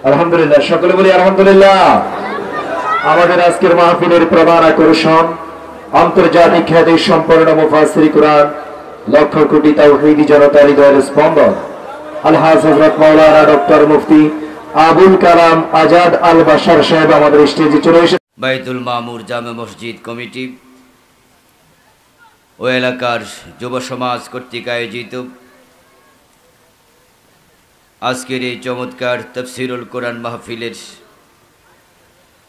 আলহামদুলিল্লাহ, সকলে বলি আলহামদুলিল্লাহ। আমাদের আজকের মাহফিলের প্রধান আকর্ষণ আন্তর্জাতিক খ্যাতি সম্পন্ন মুফাসসির কুরআন, লক্ষ কোটি তাওহীদি জনতার হৃদয়ের স্পন্দন আলহাজ হযরত মাওলানা ডক্টর মুফতি আবুল কালাম আজাদ আল বাশার সাহেব আমাদের স্টেজে চলে এসেছেন। বাইতুল মামুর জামে মসজিদ কমিটি ও এলাকার যুব সমাজ কর্তৃক আয়োজিত আজকের এই চমৎকার তাফসীরুল কোরআন মাহফিলের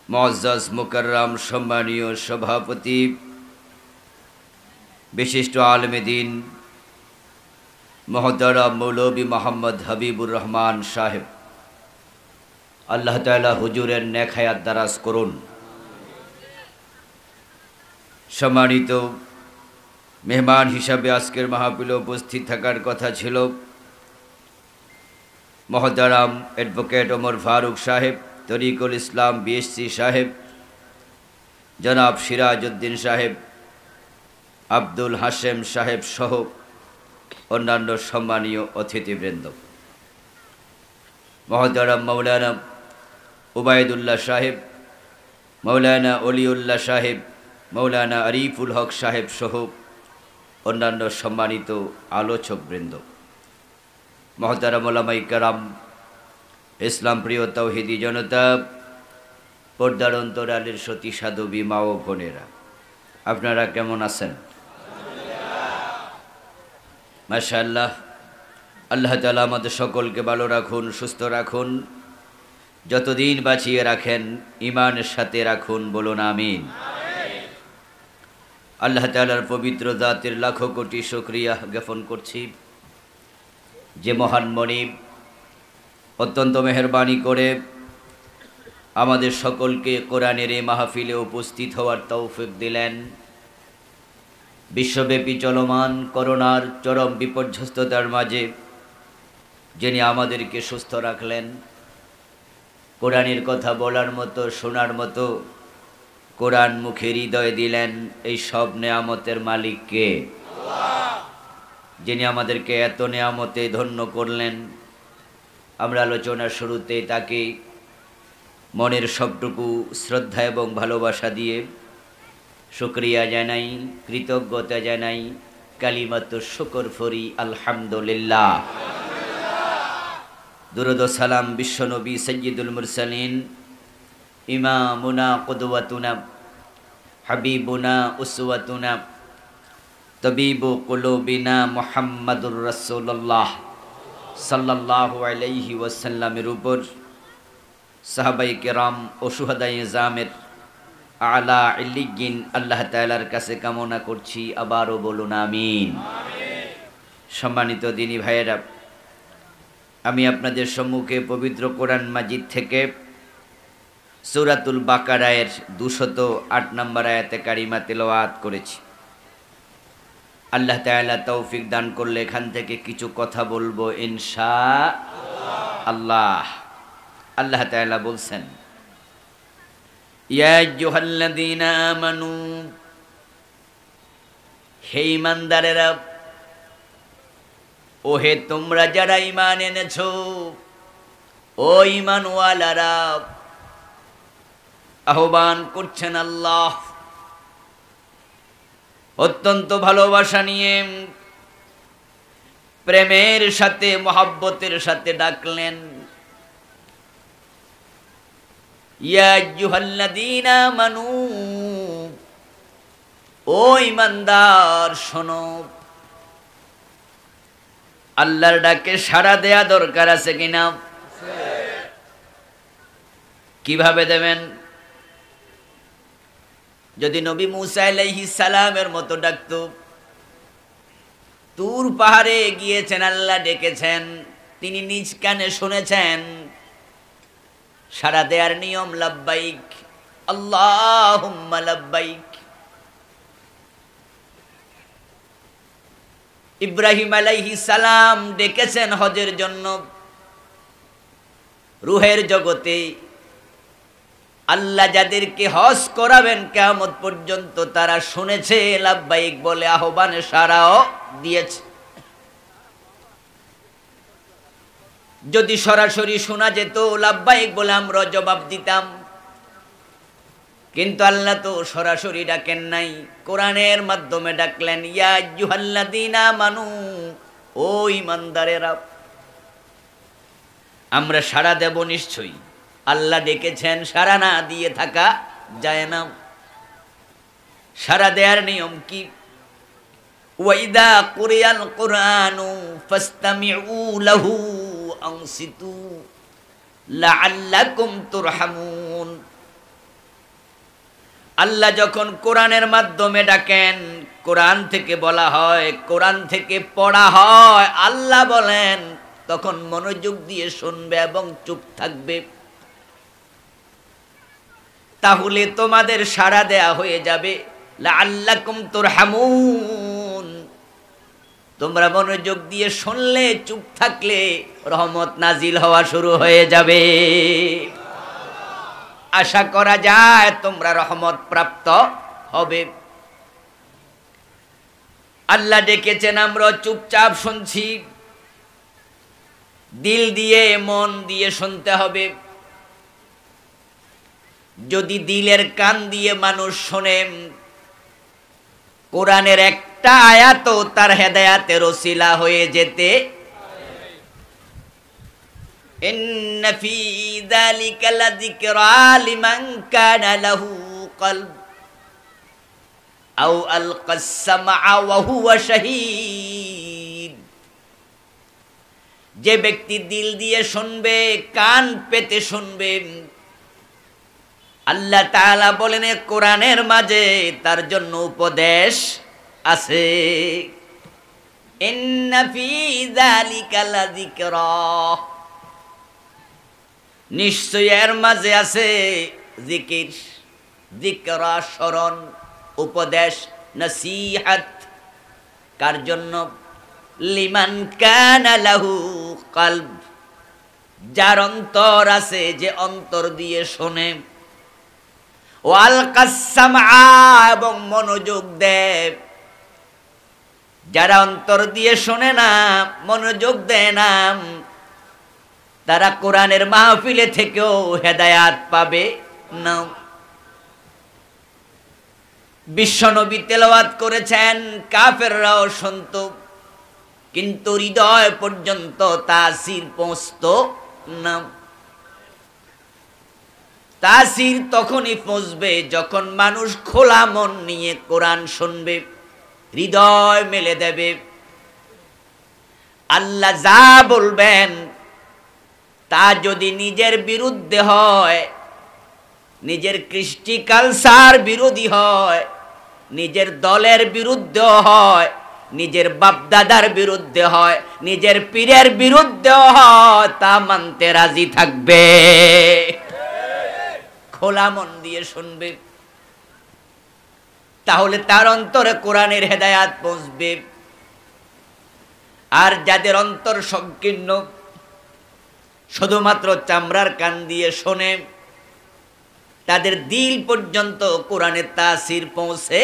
মুআজ্জাজ মুকাররম সম্মানীয় সভাপতি বিশিষ্ট আলেমে দ্বীন মুহতারাম মৌলভী মোহাম্মদ হাবিবুর রহমান সাহেব, আল্লাহ তাআলা হুজুরের নেক হায়াত দারাজ করুন। সম্মানিত মেহমান হিসাবে আজকের মাহফিলে উপস্থিত থাকার কথা ছিল মহতারাম অ্যাডভোকেট ওমর ফারুক সাহেব, তরিকুল ইসলাম বিএসসি সাহেব, জনাব সিরাজউদ্দিন সাহেব, আব্দুল হাশেম সাহেব সহ অন্যান্য সম্মানীয় অতিথিবৃন্দ, মহতারাম মৌলানা উবায়দুল্লাহ সাহেব, মৌলানা অলিউল্লাহ সাহেব, মৌলানা আরিফুল হক সাহেব সহ অন্যান্য সম্মানিত আলোচকবৃন্দ, মহতারাম ওলামায়ে কেরাম, ইসলাম প্রিয় তাওহীদি জনতা, পর্দার অন্তরালের সতী সাধবী মা ও বোনেরা, আপনারা কেমন আছেন? মাশাআল্লাহ। আল্লাহ তাআলা আমাদের সকলকে ভালো রাখুন, সুস্থ রাখুন, যতদিন বাঁচিয়ে রাখেন ঈমানের সাথে রাখুন, বলুন আমিন। আল্লাহ তাআলার পবিত্র জাতের লাখো কোটি শুকরিয়া জ্ঞাপন করছি যে মহান মনিব অত্যন্ত মেহেরবানি করে আমাদের সকলকে কোরআনের এই মাহফিলে উপস্থিত হওয়ার তৌফিক দিলেন। বিশ্বব্যাপী চলমান করোনার চরম বিপর্যস্ততার মাঝে যিনি আমাদেরকে সুস্থ রাখলেন, কোরআনের কথা বলার মতো, শোনার মতো কোরআন মুখে হৃদয় দিলেন, এই সব নেয়ামতের মালিক কে? আল্লাহ। যিনি আমাদেরকে এত নেয়ামতে ধন্য করলেন, আমরা আলোচনার শুরুতে তাকে মনের সবটুকু শ্রদ্ধা এবং ভালোবাসা দিয়ে শুকরিয়া জানাই, কৃতজ্ঞতা জানাই, কালিমাতু শুকর ফরি আলহামদুলিল্লাহ। দুরূদ ও সালাম বিশ্বনবী সাইয়্যিদুল মুরসালিন, ইমামুনা কুদওয়াতুনা, হাবিবুনা উসওয়াতুনা, তবিবু কুলুবিনা মুহাম্মাদুর রাসূলুল্লাহ সাল্লাল্লাহু আলাইহি ওয়াসাল্লামের উপর, সাহাবায়ে কেরাম ও শুহাদায়ে জামের আলা ইল্লিয়িন আল্লাহ তাআলার কাছে কামনা করছি, আবারও বলুন আমিন। সম্মানিত দিনী ভাইয়েরা, আমি আপনাদের সম্মুখে পবিত্র কোরআন মাজিদ থেকে সূরাতুল বাকারায়ের 208 নম্বর আয়াতে কারিমা তেলাওয়াত করেছি। আল্লাহ তাআলা তৌফিক দান করলে এখান থেকে কিছু কথা বলবো ইনশাআল্লাহ। আল্লাহ তাআলা বলছেন, ইয়া আইয়ুহাল্লাযীনা আমানু, হে ঈমানদারেরা, ও হে তোমরা যারা ঈমান এনেছো, ও ঈমানওয়ালারা, আহ্বান করছেন আল্লাহ অত্যন্ত ভালোবাসা নিয়ে, প্রেমের সাথে, মহব্বতের সাথে ডাকলেন, ইয়া আইয়ুহাল্লাযীনা আমানু, ও ঈমানদার শোনো। আল্লাহর ডাকে সাড়া দেয়া দরকার আছে কিনা? কিভাবে দেবেন? যদি নবী মুসা আলাইহিস সালামের মতো ডাকতো, তুর পাহাড়ে গিয়েছেন, আল্লাহ ডেকেছেন, তিনি নিজ কানে শুনেছেন, সাড়া দেয়ার নিয়ম লাব্বাইক আল্লাহুম্মা লাব্বাইক। ইব্রাহিম আলাইহিস সালাম ডেকেছেন হজের জন্য, রূহের জগতে আল্লাহ যাদেরকে হজ করাবেন কিয়ামত পর্যন্ত, তারা শুনেছে লাব্বাইক বলে, আহ্বানে সাড়াও দিয়েছে। যদি সরাসরি শোনা যেত লাব্বাইক বলে আমরা জবাব দিতাম, কিন্তু আল্লাহ তো সরাসরি ডাকেন নাই, কোরআনের মাধ্যমে ডাকলেন। ইয়া আইয়ুহাল্লাযীনা আমানু, ও ঈমানদারেরা। আমরা সাড়া দেব নিশ্চয়ই, আল্লাহ ডেকেছেন, সাড়া না দিয়ে থাকা যায় না। সাড়া দেওয়ার নিয়ম কি? ওয়াইদা কুরিয়াল কুরআনু ফাসতামিউ লাহু আনসিতু লাআল্লাকুম তুরহামুন। আল্লাহ যখন কোরআনের মাধ্যমে ডাকেন, কোরআন থেকে বলা হয়, কোরআন থেকে পড়া হয়, আল্লাহ বলেন তখন মনোযোগ দিয়ে শুনবে এবং চুপ থাকবে। তাহলে তোমাদের সাড়া দেয়া হয়ে যাবে। লাআল্লাকুম তুরহামুন, তোমরা মনোযোগ দিয়ে শুনলে, চুপ থাকলে রহমত নাজিল হওয়া শুরু হয়ে যাবে। আশা করা যায় তোমরা রহমত প্রাপ্ত হবে। আল্লাহ ডেকেছেন, আমরা চুপচাপ শুনছি। দিল দিয়ে, মন দিয়ে শুনতে হবে। যদি দিলের কান দিয়ে মানুষ শোনে, কোরআনের একটা আয়াতও তার হেদায়াতের ওসিলা হয়ে যেতে। ইন্না ফি যালিকা লাযিকরা লিমান কানা লাহু কলব আও আলকাস সামআ ওয়া হুয়া শাহীদ। যে ব্যক্তি দিল দিয়ে শুনবে, কান পেতে শুনবে, আল্লাহ তাআলা বলেন কোরআনের মাঝে তার জন্য উপদেশ আছে। ইন্না ফি যালিকা লাযিকরা, নিশ্চয় এর মাঝে আছে জিকির, যিকরা স্মরণ, উপদেশ, নসিহত। কার জন্য? লিমান কানা লাহু কলব, যার অন্তর আছে, যে অন্তর দিয়ে শোনে। ওয়াল কাসসামআ, এবং মনোযোগ দেয়। যারা অন্তর দিয়ে শোনে না, মনোযোগ দেয় না, তারা কোরআনের মাহফিলে থেকেও হেদায়াত পাবে না। বিশ্বনবী তেলাওয়াত করেছেন, কাফেররাও শুনত, কিন্তু হৃদয় পর্যন্ত তাসির পৌঁছতো না। তাসির তখনই পৌঁছবে যখন মানুষ খোলা মন নিয়ে কোরআন শুনবে, হৃদয় মেলে দেবে। আল্লাহ যা বলবেন তা যদি নিজের বিরুদ্ধে হয়, নিজের কৃষ্টি কালচার বিরোধী হয়, নিজের দলের বিরুদ্ধে হয়, নিজের বাপদাদার বিরুদ্ধে হয়, নিজের পীরের বিরুদ্ধে হয়, তা মানতে রাজি থাকবে। খোলা মন দিয়ে শুনবে, তাহলে তার অন্তরে কোরআনের হেদায়াত পৌঁছবে। আর যাদের অন্তর সংকীর্ণ, শুধুমাত্র চামড়ার কান দিয়ে শোনে, তাদের দিল পর্যন্ত কোরআনের তাসির পৌঁছে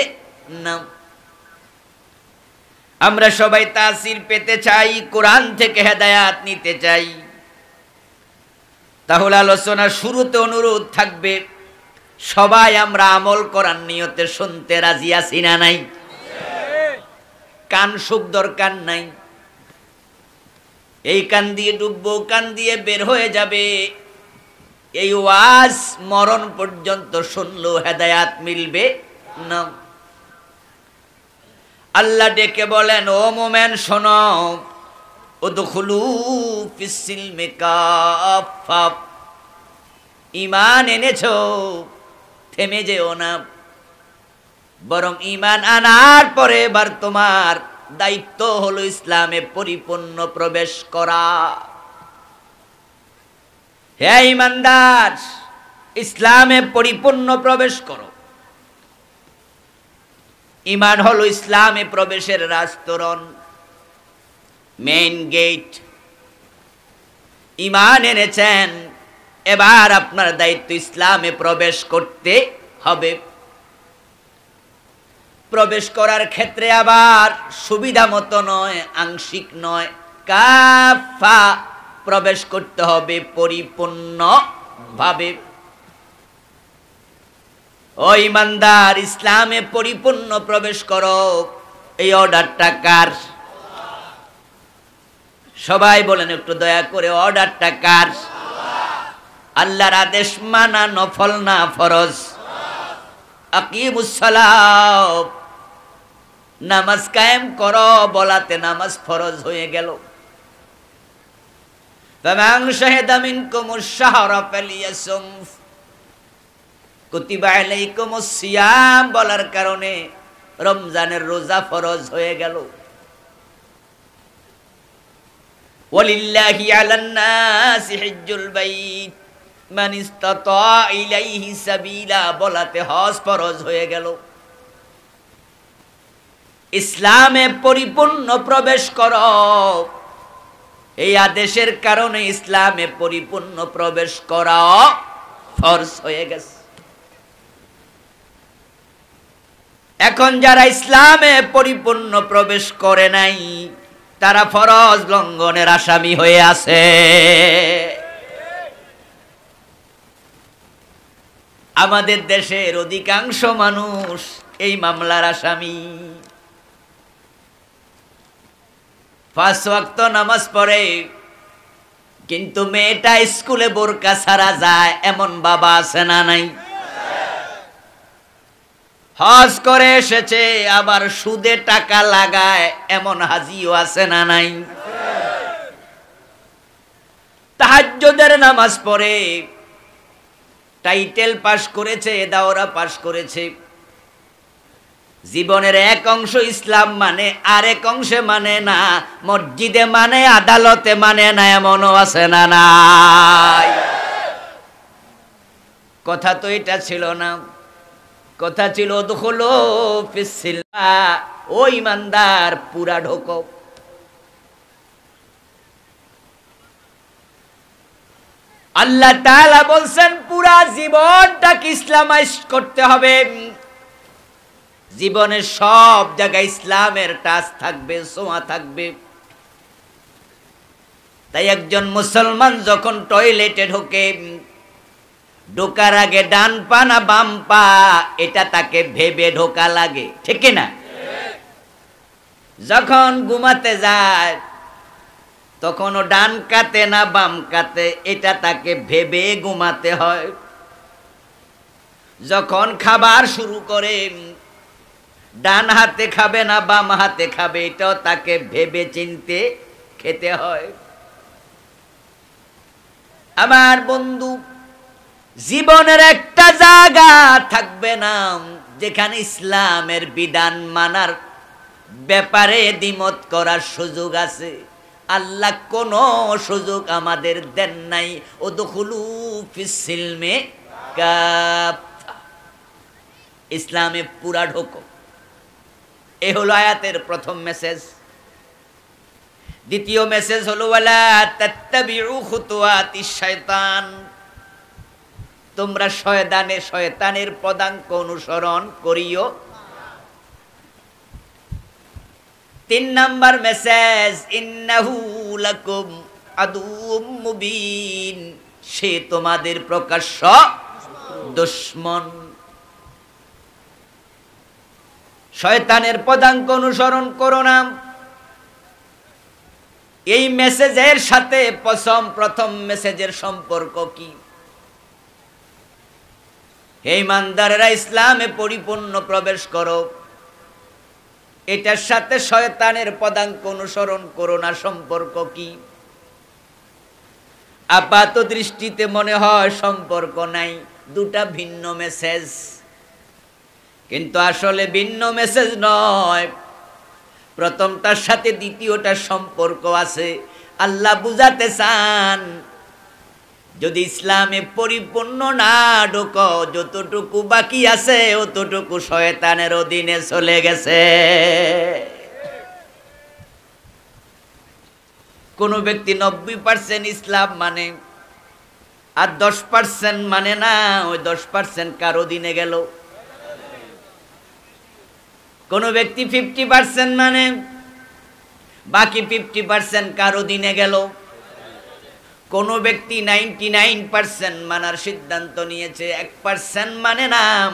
না। আমরা সবাই তাসির পেতে চাই, কোরআন থেকে হেদায়াত নিতে চাই। তাহলে আলোচনা শুরুতে অনুরোধ থাকবে, সবাই আমরা আমল করার নিয়তে শুনতে রাজি আছি না নাই? কান সুখ দরকার নাই। এই কান দিয়ে ডুববো, কান দিয়ে বের হয়ে যাবে। এই ওয়াজ মরণ পর্যন্ত শুনলেও হেদায়াত মিলবে না। আল্লাহ ডেকে বলেন, ও মোমেন শোনো, উদখুলু ফিস সিলমি কাফা, ঈমান এনেছো, থেমে যেও না, বরং ঈমান আনার পরে এবার তোমার দায়িত্ব হলো ইসলামে পরিপূর্ণ প্রবেশ করা। হে ঈমানদার, ইসলামে পরিপূর্ণ প্রবেশ করো। ঈমান হলো ইসলামে প্রবেশের রাজতরণ, মেইন গেট। ঈমান এনেছেন, এবার আপনার দায়িত্ব ইসলামে প্রবেশ করতে হবে। প্রবেশ করার ক্ষেত্রে আবার সুবিধা মতো নয়, আংশিক নয়, কাফা প্রবেশ করতে হবে পরিপূর্ণ ভাবে। ও ইমানদার, ইসলামে পরিপূর্ণ প্রবেশ করো, এই অর্ডারটা কার? সবাই বলেন একটু দয়া করে, অর্ডারটা কার? আল্লাহর আদেশ মানা নফল না ফরজ? আকিমুস সালাত, নামাজ কায়েম করো বলাতে নামাজ ফরজ হয়ে গেল। ফামান শাহিদা মিনকুমুশ শাহরা ফালিয়াসুম, কুতিবা আলাইকুমুস সিয়াম বলার কারণে রমজানের রোজা ফরজ হয়ে গেল। ওয়ালিল্লাহি আলান নাসি হিজ্জুল বাইত মান ইসতাতা ইলাইহি সাবিলা বলাতে হজ ফরজ হয়ে গেল। ইসলামে পরিপূর্ণ প্রবেশ করো, এই আদেশের কারণে ইসলামে পরিপূর্ণ প্রবেশ করা ফরজ হয়ে গেছে। এখন যারা ইসলামে পরিপূর্ণ প্রবেশ করে নাই, তারা ফরজ লঙ্ঘনের আসামি হয়ে আছে। আমাদের দেশের অধিকাংশ মানুষ এই মামলার আসামি। 5 ওয়াক্ত নামাজ পড়ে, কিন্তু মেয়েটা স্কুলে বোরকা ছাড়া যায়, এমন বাবা আছে না নাই? হজ করে এসেছে, আবার সুদে টাকা লাগায়, এমন হাজিও আছে না নাই? তাহাজ্জুদের নামাজ পড়ে, টাইটেল পাশ করেছে, দাওরা পাশ করেছে, জীবনের এক অংশ ইসলাম মানে, আরেক অংশে মানে না, মসজিদে মানে, আদালতে মানে না, এমনও আছে না নাই? কথা তো এটা ছিল না, কথা ছিল উদখুলু ফিস-সিলমা, ও ইমানদার পুরা ঢোকো। আল্লাহ তাআলা বলছেন পুরা জীবনটাকে ইসলামাইজ করতে হবে। জীবনের সব জায়গায় ইসলামের টাচ থাকবে, ছোঁয়া থাকবে। তাই একজন মুসলমান যখন টয়লেটে ঢোকে, ঢোকার আগে ডান পা না বাম পা, এটা তাকে ভেবে ঢোকা লাগে, ঠিক না? যখন ঘুমাতে যায়, তখনও ডান কাতে না বাম কাতে, এটা তাকে ভেবে ঘুমাতে হয়। যখন খাবার শুরু করে, ডান হাতে খাবে না বাম হাতে খাবে, এটাও তাকে ভেবে চিনতে খেতে হয়। আমার বন্ধু, জীবনের একটা জায়গা থাকবে না যেখানে ইসলামের বিধান মানার ব্যাপারে দ্বিমত করার সুযোগ আছে। আল্লাহ কোন সুযোগ আমাদের দেন নাই। উদখুলু ফিস-সিলমি কাফা, ইসলামে পুরা ঢোকো। এই হলো আয়াতের প্রথম মেসেজ। দ্বিতীয় মেসেজ হলো ওয়ালা তাত্তাবিউ খুতুওয়াতিশ শায়তান, তোমরা শয়তানের পদাঙ্ক অনুসরণ করিও। 3 নাম্বার মেসেজ, ইন্নাহু লাকুম আদুউম মুবিন, সে তোমাদের প্রকাশ্য দুশমন। শয়তানের পদাঙ্ক অনুসরণ করো না। এই মেসেজের সাথে প্রথম মেসেজের সম্পর্ক কি? হে ইমানদারেরা, ইসলামে পরিপূর্ণ প্রবেশ করো, এটার সাথে শয়তানের পদাঙ্ক অনুসরণ করো না সম্পর্ক কি? আপাত দৃষ্টিতে মনে হয় সম্পর্ক নাই, দুটা ভিন্ন মেসেজ, কিন্তু আসলে ভিন্ন মেসেজ নয়। প্রথমটার সাথে দ্বিতীয়টার সম্পর্ক আছে। আল্লাহ বুঝাতে চান, যদি ইসলামে পরিপূর্ণ না ঢোকো, যতটুকু বাকি আছে অতটুকু শয়তানের অধীনে চলে গেছে। কোন ব্যক্তি 90% ইসলাম মানে আর 10% মানে না, ওই 10% কার অধীনে গেল? কোন ব্যক্তি 50% মানে, বাকি 50% কার অধীনে গেল? কোন ব্যক্তি 99% মানার সিদ্ধান্ত নিয়েছে, 1% মানে নাম,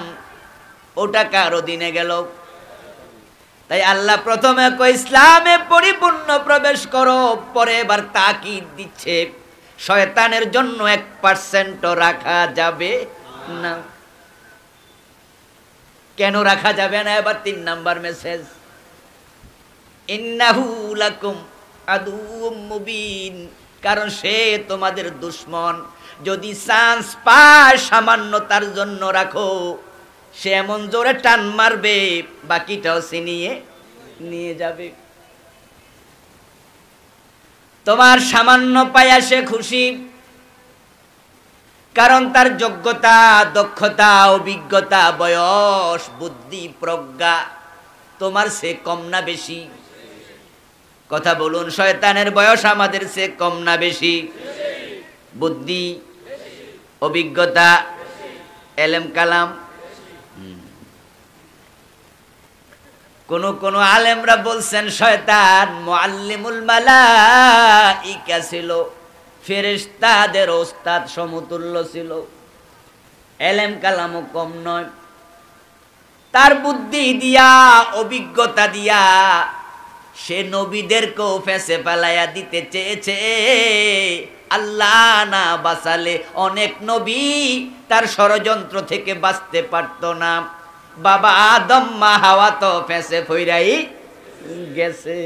ওটা কার অধীনে গেল? তাই আল্লাহ প্রথমে কই ইসলামে পরিপূর্ণ প্রবেশ করো, পরে এবার তাকিদ দিচ্ছে শয়তানের জন্য 1% রাখা যাবে না। কেন রাখা যাবে না? এবার 3 নাম্বার মেসেজ, ইন্নাহু লাকুম আদুউম মুবিন, কারণ সে তোমাদের দুশমন। যদি চান্স পায় সামান্য তার জন্য রাখো, সে এমন জোরে টান মারবে বাকিটাও ছিনিয়ে নিয়ে যাবে। তোমার সামান্য পায়া সে খুশি, কারণ তার যোগ্যতা, দক্ষতা, অভিজ্ঞতা, বয়স, বুদ্ধি, প্রজ্ঞা তোমার সে কম না বেশি? কথা বলুন, শয়তানের বয়স আমাদের সে কম না বেশি? বুদ্ধি, অভিজ্ঞতা, এলেম কালাম। কোন আলেমরা বলছেন শয়তান মুআল্লিমুল মালাইকা ছিল, ফেরেশতাদের ওস্তাদ সমতুল্য ছিল, এলেম কালামও কম নয়। তার বুদ্ধি দিয়া, অভিজ্ঞতা দিয়া সে নবীদেরকেও ফেঁসে ফেলাইয়া দিতে চেয়েছে। আল্লাহ না বাঁচালে অনেক নবী তার ষড়যন্ত্র থেকে বাঁচতে পারত না। বাবা আদম মা হাওয়া তো ফেঁসে ফইরাই গেছে।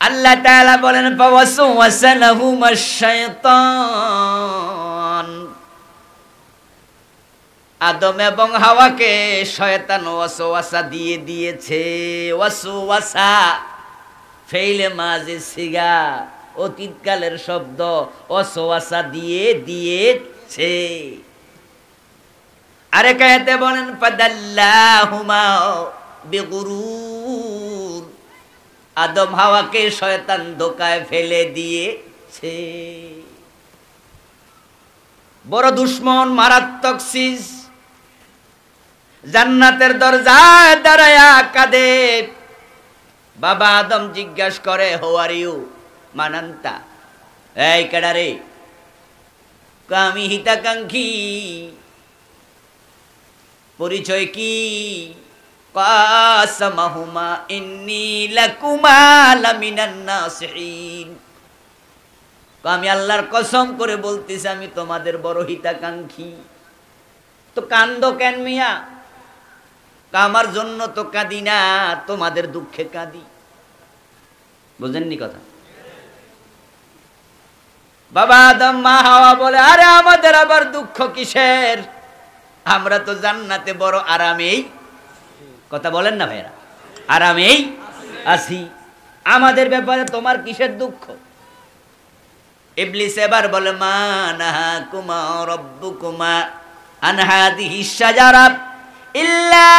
আল্লাহ তাআলা বলেন ফাওয়াসওয়াসা লাহুমাশ শাইতান, আদম এবং হাওয়াকে শয়তান ওয়াসওয়াসা দিয়ে দিয়েছে। ওয়াসওয়াসা ফেইলে মাজি সিগা, অতীতকালের শব্দ। ওয়াসওয়াসা দিয়ে দিয়েছে। আরেক আয়াতে বলেন ফাদাল্লাহুমা বিগুরুর, আদম হাওয়াকে শয়তান ধোঁকায় ফেলে দিয়েছে। বড় দুশমন, মারাত্মক সিজ। জান্নাতের দরজায় দাঁড়ায়া কাঁদে। বাবা আদম জিজ্ঞাসা করে হৌ আর ইউ মানান্তা, এই কেডারে? আমি হিতাকাঙ্ক্ষী। পরিচয় কি? কাসামাহুমা ইন্নী লাকুমা লামিনান নাসিহিন, আমি আল্লাহর কসম করে বলতেছি আমি তোমাদের বড় হিতাকাঙ্ক্ষী। তো কান্দো কেন মিয়া? আমার জন্য তো কাঁদি না, তোমাদের দুঃখে কাঁদি। বুঝেননি কথা? বাবা আদম মা হাওয়া বলে আরে আমাদের আবার দুঃখ কিসের? আমরা তো জান্নাতে বড় আরামেই, কথা বলেন না ভাইরা, আরামেই আছি। আমাদের ব্যাপারে তোমার কিসের দুঃখ? ইবলিস এবার বলে মা নাহাকুমা রাব্বুকুমা আন হাযিহিশ শাজারা ইল্লা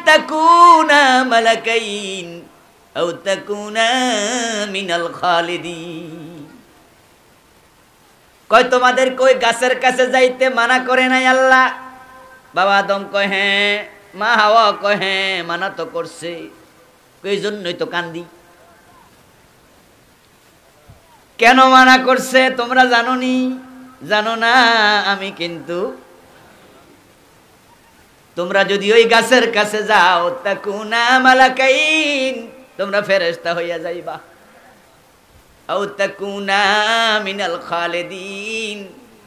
তাকুনা মালাকাইন আও তাকুনা মিনাল খালিদিন। কয় তোমাদের কই গাছের কাছে যাইতে মানা করে নাই আল্লাহ? বাবা আদম কয় হ্যাঁ, মা হাওয়া কয় হ্যাঁ মানা তো করছে, এই জন্যই তো কান্দি। কেন মানা করছে তোমরা জানো নি? জানো না? আমি কিন্তু, তোমরা যদি ওই গাছের কাছে যাও তাকুনা মালাকাইন, তোমরা ফেরেশতা হইয়া যাইবা, আও তাকুনা মিনাল খালিদিন,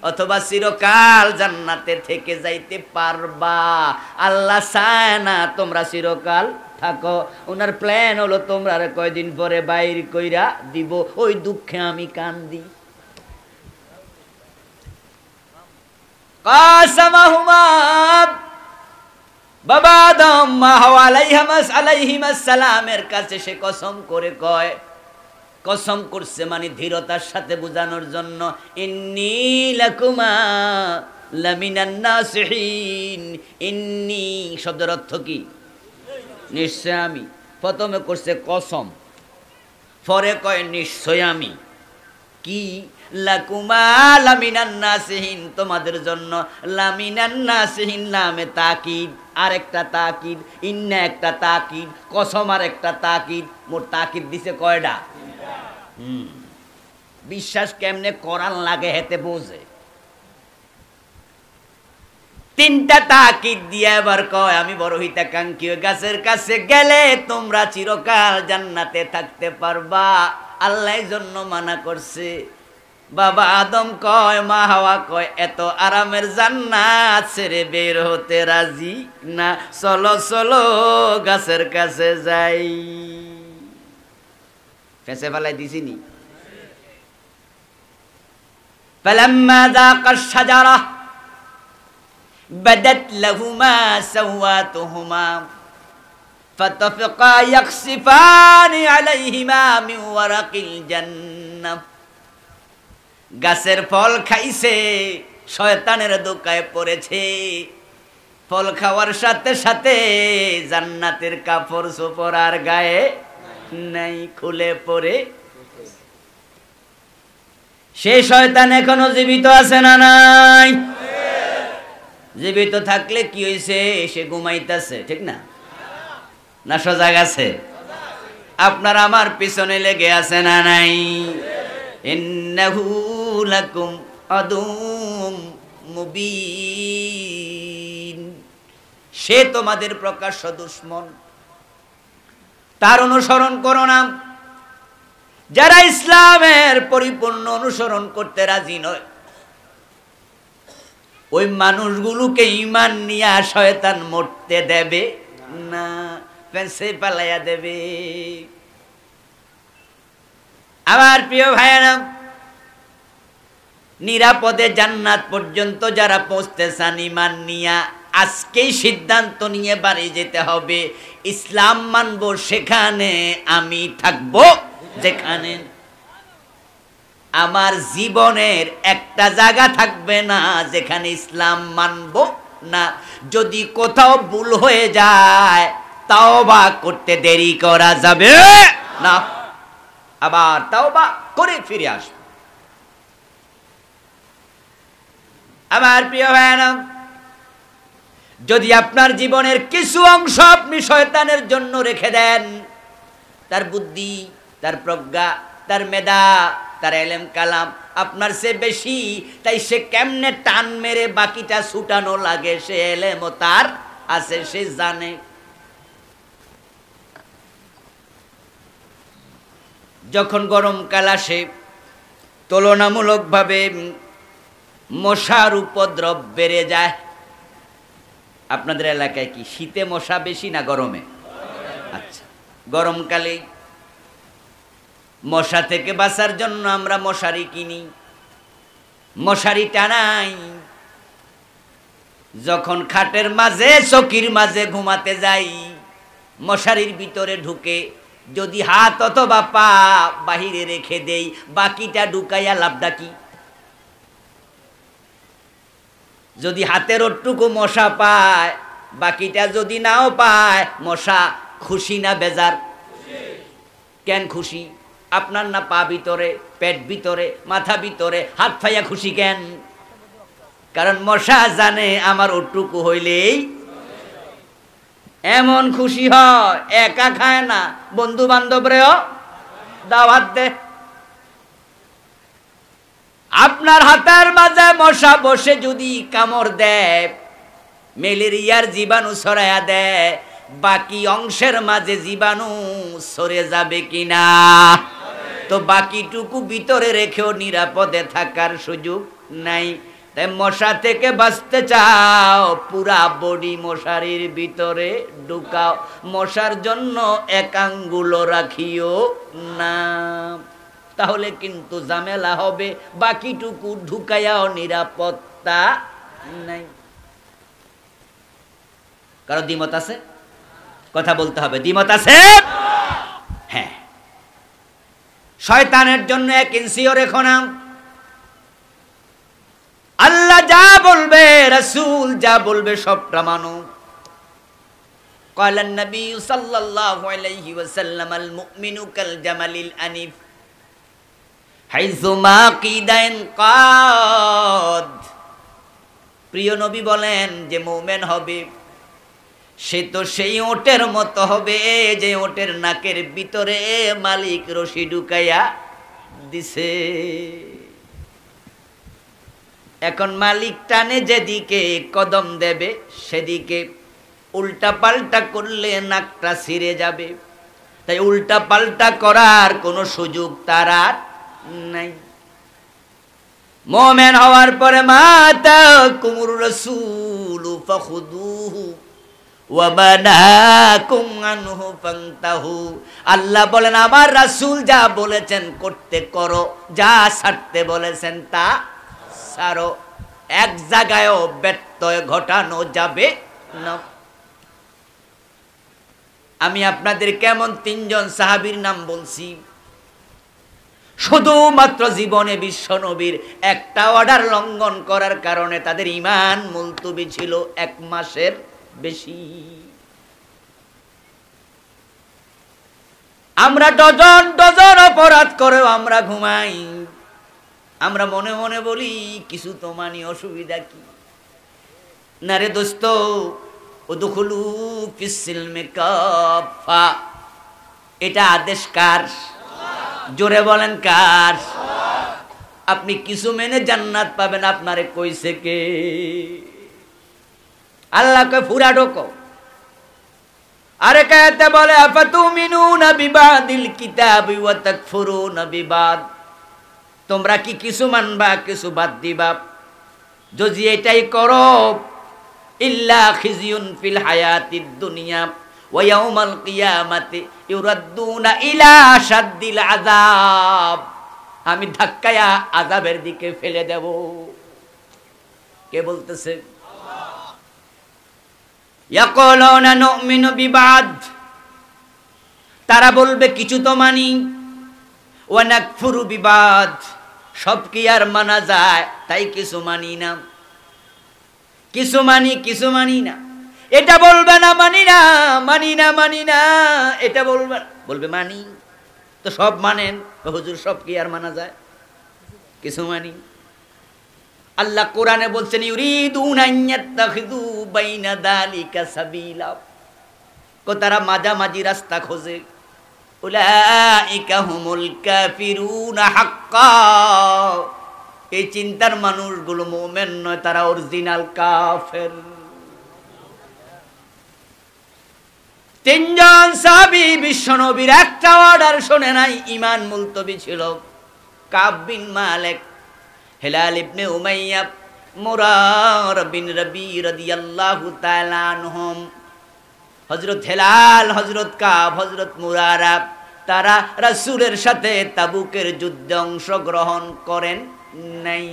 অথবা চিরকাল জান্নাতে থেকে যাইতে পারবা। আল্লাহ চায় না তোমরা চিরকাল থাকো, ওনার প্ল্যান হলো তোমরা কয়দিন পরে বাইর কইরা দিব। ওই দুঃখে আমি কান্দি। কাসামাহুমা, বাবা আদম মা হাওয়া আলাইহিমাস সালামের কাছে সে কসম করে কয়, কসম করছে মানে ধীরতার সাথে বোঝানোর জন্য, ইন্নী লাকুমা লামিনান নাসিহিন। ইন্নী শব্দের অর্থ কি? নিশ্চয় আমি। প্রথমে করছে কসম, পরে কয় নিশ্চয় আমি। কি? লাকুমা লামিনান নাসিহিন, তোমাদের জন্য। লামিনান নাসিহিন নামে তাকিদ, আর একটা তাকিদ, ইন্না একটা তাকিদ, কসম আর একটা তাকিদ। মোট তাকিদ দিছে কয়টা? বিশ্বাস কেমনে করান লাগে হেতে বোঝে। তিনটা তাকিদ দিয়ে এবার কয় আমি বড় হিতাকাঙ্ক্ষী গাছের কাছে গেলে তোমরা চিরকাল জান্নাতে থাকতে পারবা, আল্লাহ জন্য মানা করছে। বাবা আদম কয়, মা হাওয়া কয়, এত আরামের জান্নাত ছেড়ে বের হতে রাজি না, চলো চলো গাছের কাছে যাই। ফেসে ফেলাই দিছিনি। ফালাম্মা যাকাশ শাজারা বাদাত লাহুমা সাওয়াতুহুমা ফাতাফিকা ইয়াখসিফানি আলাইহিমা মিন ওয়ারাকিল জান্নাহ। গাছের ফল খাইছে, শয়তানের দোকায় পড়েছে। ফল খাওয়ার সাথে সাথে জান্নাতের কাপড় চোপড় আর গায়ে নাই, খুলে পড়ে। সেই শয়তান এখনো জীবিত আছে না নাই? জীবিত থাকলে কি হয়েছে? সে ঘুমাইতেছে, ঠিক না? না সজাগ আছে? আপনার আমার পিছনে লেগে আছে না নাই? ইন্নাহু লাকুম আদুম মুবিন। সে তোমাদের প্রকাশ্য দুশমন, তার অনুসরণ করো না। যারা ইসলামের পরিপূর্ণ অনুসরণ করতে রাজি নয়, ওই মানুষগুলোকে ঈমান নিয়ে শয়তান মরতে দেবে না, ফেঁসে পালাইয়া দেবে। আমার প্রিয় ভাইয়েরা, নিরাপদে জান্নাত পর্যন্ত যারা পৌঁছতে চান ঈমান নিয়া, আজকেই সিদ্ধান্ত নিয়ে বাড়ি যেতে হবে। ইসলাম মানব সেখানে আমি থাকবো যেখানে। আমার জীবনের একটা জায়গা থাকবে না যেখানে ইসলাম মানব না। যদি কোথাও ভুল হয়ে যায় তাওবা করতে দেরি করা যাবে না, আবার তাওবা করে ফিরে আসবে। আমার প্রিয় ভাইরা, যদি আপনার জীবনের কিছু অংশ আপনি শয়তানের জন্য রেখে দেন, তার বুদ্ধি, তার প্রজ্ঞা, তার মেধা, তার এলেম কালাম আপনার সে বেশি, তাই সে কেমনে টান মেরে বাকিটা ছুটানো লাগে সে এলেমও তার আছে, সে জানে। যখন গরমকাল আসে তুলনামূলকভাবে মশার উপদ্রব বেড়ে যায়। আপনাদের এলাকায় কি শীতে মশা বেশি না গরমে? আচ্ছা, গরমকালে মশা থেকে বাঁচার জন্য আমরা মশারি কিনি, মশারি টানাই। যখন খাটের মাঝে চকির মাঝে ঘুমাতে যাই, মশারির ভিতরে ঢুকে যদি হাত অথবা পা বাহিরে রেখে দেই, বাকিটা ঢুকাইয়া লাভটা কি? যদি হাতের ওটুকু মশা পায়, বাকিটা যদি নাও পায়, মশা খুশি না বেজার? কেন খুশি? আপনার না পা ভিতরে, পেট ভিতরে, মাথা ভিতরে, হাত ফাইয়া খুশি কেন? কারণ মশা জানে আমার ওটুকু হইলেই এমন খুশি হয়, একা খায় না, বন্ধু বান্ধবরেও দাওয়াত দে। আপনার হাতের মাঝে মশা বসে যদি কামড় দেয়, ম্যালেরিয়ার জীবাণু ছড়ায়া দেয়, বাকি অংশের মাঝে জীবাণু সরে যাবে কিনা? তো বাকিটুকু ভিতরে রেখেও নিরাপদে থাকার সুযোগ নাই। তাই মশা থেকে বাঁচতে চাও, পুরা বডি মশারির ভিতরে ঢুকাও, মশার জন্য এক আঙ্গুল রাখিও না, তাহলে কিন্তু ঝামেলা হবে। বাকিটুকু ঢুকাইয়াও নিরাপত্তা নাই। কারো দ্বিমত আছে? কথা বলতে হবে। দ্বিমত আছে? হ্যাঁ। শয়তানের জন্য 1 ইঞ্চিও রেখো না। আল্লাহ যা বলবে, রাসূল যা বলবে সবটা মানো। قال النبي صلى الله عليه وسلم المؤمن كالجمل الأنيف حيث ما قيد انقاد। প্রিয় নবী বলেন যে মুমিন হবে সে তো সেই ওটের মতো হবে যে ওটের নাকের ভিতরে মালিক রশি ঢুকাইয়া দিছে। এখন মালিক টানে যেদিকে কদম দেবে সেদিকে, উল্টা পাল্টা করলে নাকটা ছিঁড়ে যাবে। তাই উল্টা পাল্টা করার কোনো সুযোগ তার আর নাই। মুমিন হওয়ার পরে মাতা কুমুর রাসূল ফাখুদুহু ওয়া মানাকুম আনহু ফান্তাহু। আল্লাহ বলেন আমার রাসূল যা বলেছেন করতে করো, যা ছাড়তে বলেছেন তা ছাড়ো। এক জায়গায়ও ব্যত্যয় ঘটানো যাবে না। আমি আপনাদের কেমন তিনজন সাহাবীর নাম বলছি, শুধুমাত্র জীবনে বিশ্ব নবীর একটা অর্ডার লঙ্ঘন করার কারণে তাদের ঈমান মুলতবি ছিল 1 মাসের বেশি। আমরা ডজন ডজন অপরাধ করেও আমরা ঘুমাই, আমরা মনে মনে বলি কিছু তো মানি, অসুবিধা কি? না রে দোস্ত, উদখুলু ফিস সিলমি কাফা, এটা আদেশ কার? জোরে বলেন কার? আপনি কিছু মেনে জান্নাত পাবেন, আপনারে কইছে কে? আল্লাহ কয় ফুরা ঢোকো। আরে কায়াতে বলে আফাতুমিনুনা বিবাদিল কিতাবি ওয়া তাকফুরুনা বিবাদ, তোমরা কি কিছু মানবা কিছু বাদ দিবা? যদি এটাই করো, ইল্লা খিজিউন ফিল হায়াতিদ দুনিয়া ওয়া ইয়াউমাল কিয়ামাতি ইউরাদ্দুনা ইলা শাদ্দিল আযাব, আমি ধাক্কায়া আযাবের দিকে ফেলে দেব। কে বলতেছে? ইয়াকুলুনা নুমিনু বিবাদ, তারা বলবে কিছু তো মানি, ওয়া নাকফুরু বিবাদ, সব কি আর মানা যায়? তাই কিছু মানি না, কিছু মানি কিছু মানি না। এটা বলবে না মানি না, মানি না মানি না, এটা বলবে, বলবে মানি। তো সব মানেন, হুজুর সব কি আর মানা যায়? কিছু মানি। আল্লাহ কোরআনে বলছেন ইউরিদুনা আইয়াত্তাখিযু বাইনা যালিকা সাবিলা, কো তারা মাঝামাঝি রাস্তা খোঁজে। উলাইকা হুমুল কাফিরুনা হাক্কা, এই চিন্তার মানুষগুলো মুমিন নয়, তারা অরিজিনাল কাফের। তিনজন সাহাবী বিশ্বনবীর একটা অর্ডার শুনে নাই, ঈমান মুলতবি ছিল। কাব বিন মালিক, হিলাল ইবনে উমাইয়া, মুরার বিন রবি রাদিয়াল্লাহু তাআলা আনহুম। হযরত হিলাল, হযরত কাব, হযরত মুরারা, তারা রাসূলের সাথে তাবুকের যুদ্ধে অংশগ্রহণ করেন নাই।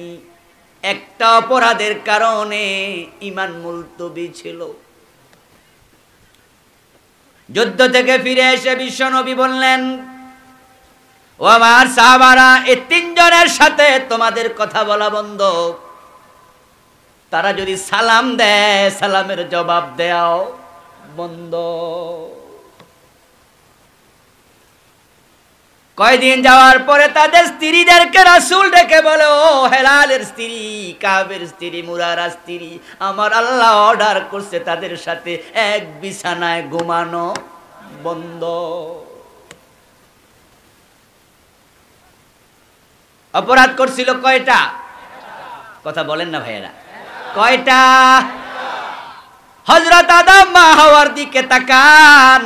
একটা অপরাধের কারণে ঈমান মুলতবি ছিল। যুদ্ধ থেকে ফিরে এসে বিশ্বনবী বললেন, ও আমার সাহাবারা, এই তিনজনের সাথে তোমাদের কথা বলা বন্ধ। তারা যদি সালাম দেয়, সালামের জবাব দেও বন্ধ। কয়দিন যাওয়ার পরে তাদের স্ত্রীদেরকে রাসূল ডেকে বলে, ও হেলালের স্ত্রী, কাবের স্ত্রী, মুরারার স্ত্রী, আমার আল্লাহ অর্ডার করছে তাদের সাথে এক বিছানায় ঘুমানো বন্ধ। অপরাধ করছিল কয়টা? কথা বলেন না ভাইয়েরা, কয়টা? হযরত আদম মা হাওয়ার দিকে তাকান,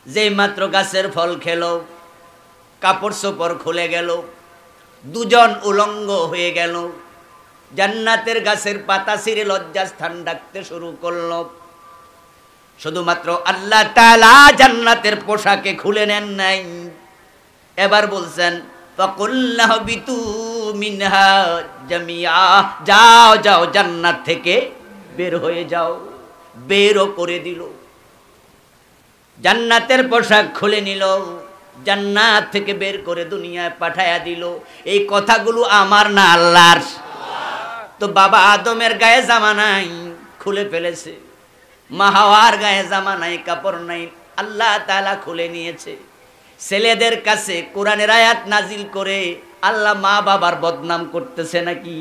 যেই মাত্র গাছের ফল খেলো, কাপড় চোপড় খুলে গেল, দুজন উলঙ্গ হয়ে গেল, জান্নাতের গাছের পাতা ছিঁড়ে লজ্জাস্থান ডাকতে শুরু করলো। শুধুমাত্র আল্লাহ তাআলা জান্নাতের পোশাকে খুলে নেন নাই, এবার বলছেন ফাকুল্লাহু বিতু মিনহা জামিআ, যাও যাও জান্নাত থেকে বের হয়ে যাও। বেরও করে দিল, জান্নাতের পোশাক খুলে নিল, জান্নাত থেকে বের করে দুনিয়ায় পাঠায়া দিল। এই কথাগুলো আমার না আল্লাহর। তো বাবা আদমের গায়ে জামা নাই, খুলে ফেলেছে। মা হাওয়ার গায়ে জামা নাই, কাপড় নাই, আল্লাহ তাআলা খুলে নিয়েছে। ছেলেদের কাছে কোরআনের আয়াত নাজিল করে আল্লাহ মা বাবার বদনাম করতেছে নাকি?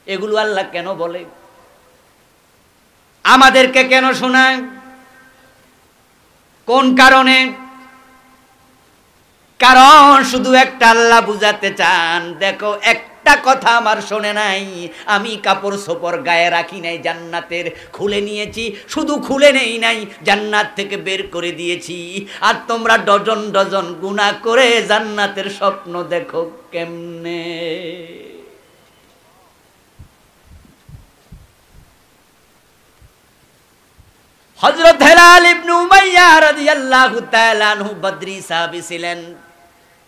এগুলো আল্লাহ কেন বলে? আমাদেরকে কেন শোনায়? কোন কারণে? কারণ শুধু একটা আল্লাহ বুঝাতে চান, দেখো একটা কথা আমার শোনে নাই, আমি কাপড় সোপর গায়ে রাখি নাই জান্নাতের, খুলে নিয়েছি, শুধু খুলে নেই নাই, জান্নাত থেকে বের করে দিয়েছি। আর তোমরা ডজন ডজন গুনাহ করে জান্নাতের স্বপ্ন দেখো কেমনে? হযরত হেলাল ইবনে উমাইয়া রাদিয়াল্লাহু তাআলা আনহু বদরি সাহাবী ছিলেন।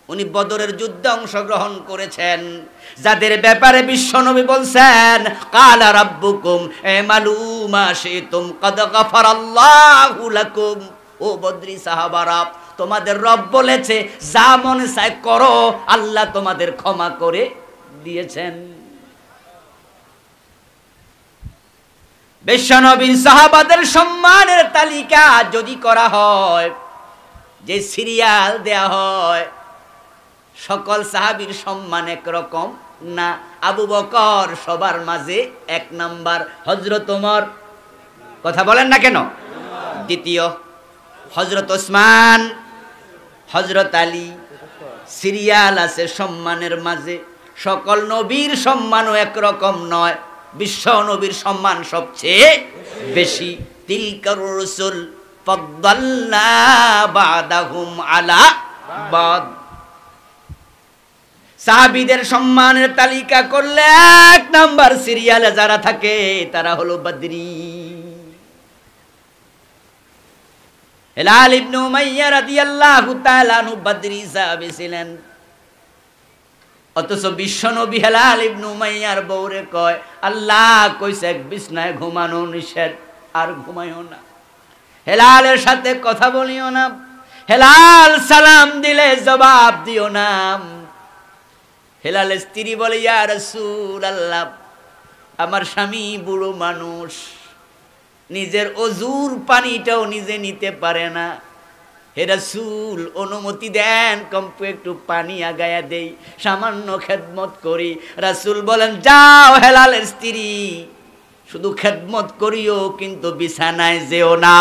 উনি বদরের যুদ্ধে অংশগ্রহণ করেছেন, যাদের ব্যাপারে বিশ্বনবী বলছেন কালা রাব্বুকুম আমালু মা শিতুম কদ গফারাল্লাহু লাকুম। ও বদরি সাহাবারা, তোমাদের রব বলেছে যা মনে চায় করো, আল্লাহ তোমাদের ক্ষমা করে দিয়েছেন। বিশ্বনবীর সাহাবাদের সম্মানের তালিকা যদি করা হয়, যে সিরিয়াল দেয়া হয়, সকল সাহাবীর সম্মান একরকম না। আবু বকর সবার মাঝে 1 নাম্বার, হযরত ওমর, কথা বলেন না কেন, দ্বিতীয়, হযরত ওসমান, হযরত আলী, সিরিয়াল আছে সম্মানের মাঝে। সকল নবীর সম্মানও একরকম নয়, বিশ্ব নবীর সম্মান সবচেয়ে বেশি। তিলকার রাসূল ফাদ্দালনা বাদাহুম আলা বাদ। সাহাবীদের সম্মানের তালিকা করলে 1 নাম্বার সিরিয়ালে যারা থাকে তারা হলো বদরি। হেলাল ইবনে উমাইয়া রাদিয়াল্লাহু তাআলা আনহু বদরি সাহাবী ছিলেন। অথচ বিশ্বনবী হেলাল ইবনে উমাইয়ার বউরে কয়, আল্লাহ কইছে এক বিছনায় ঘুমানো নিষেধ, আর ঘুমাইও না, হেলালের সাথে কথা বলিও না, হেলাল সালাম দিলে জবাব দিও না। হেলালের স্ত্রী বলে, ইয়া রাসূলুল্লাহ, আমার স্বামী বুড়ো মানুষ, নিজের অজুর পানিটাও নিজে নিতে পারে না, হে রাসূল অনুমতি দেন কম্পে একটু পানি আগায়া দেই, সামান্য খেদমত করি। রাসূল বলেন, যাও হেলালের স্ত্রী, শুধু খেদমত করিও কিন্তু বিছানায় যেও না।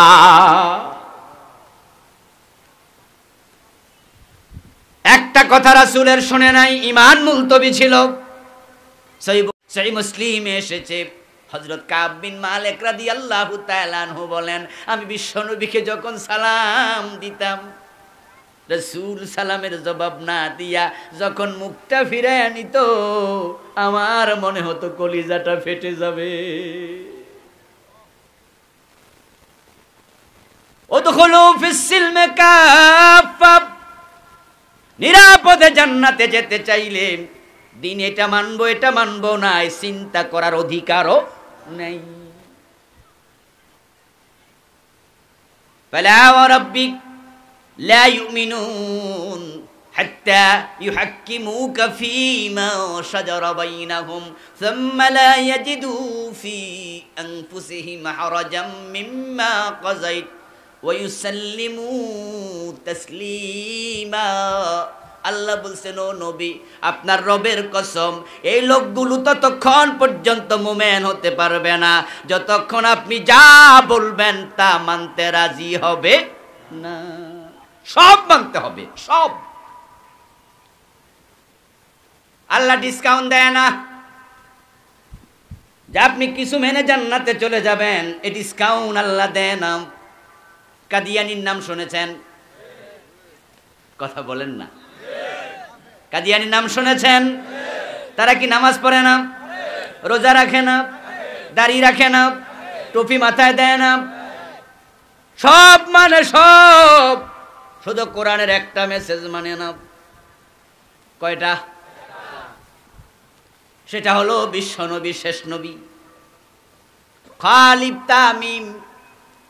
একটা কথা রাসূলের শুনে নাই, ঈমান মুলতবি ছিল। সহিহ মুসলিমে এসেছে, হযরত কাব বিন মালিক রাদিয়াল্লাহু তাআলা আনহু বলেন, আমি বিশ্বনবীকে যখন সালাম দিতাম, রাসূল সালামের জবাব না দিয়া যখন মুখটা ফিরায় নিত, আমার মনে হতো কলিজাটা ফেটে যাবে। উদখুলু ফিস সিলমি কাফা, নিরাপদে জান্নাতে যেতে চাইলে দিন এটা মানবো না, চিন্তা করার অধিকারও নেই। ফালা ওয়া রাব্বিক লা ইউমিনুন হাত্তা ইউহাক্কিমুকা ফীমা শাজারা বাইনাহুম সুম্মা লা ইয়াজিদু ফী আনফুসিহিম হারাজাম মিম্মা কাযাইত ওয়া ইউসাল্লিমু তাসলিমা। আল্লাহ বলছেন, ও নবী, আপনার রবের কসম, এই লোকগুলো ততক্ষণ পর্যন্ত মুমিন হতে পারবে না যতক্ষণ আপনি যা বলবেন তা মানতে রাজি হবে না। সব মানতে হবে, সব। আল্লাহ ডিসকাউন্ট দেয় না যে আপনি কিছু মেনে জান্নাতে চলে যাবেন, এই ডিসকাউন্ট আল্লাহ দেয় না। কাদিয়ানির নাম শুনেছেন? কথা বলেন না। কাদিয়ানির নাম শুনেছেন? তারা কি নামাজ পড়ে না, রোজা রাখে না, দাড়ি রাখে না, টুপি মাথায় দেয় না, সব মানে সব, শুধু কোরআনের একটা মেসেজ মানে না। কয়টা? সেটা হলো বিশ্বনবী, শেষ নবী, খালিদ তামিম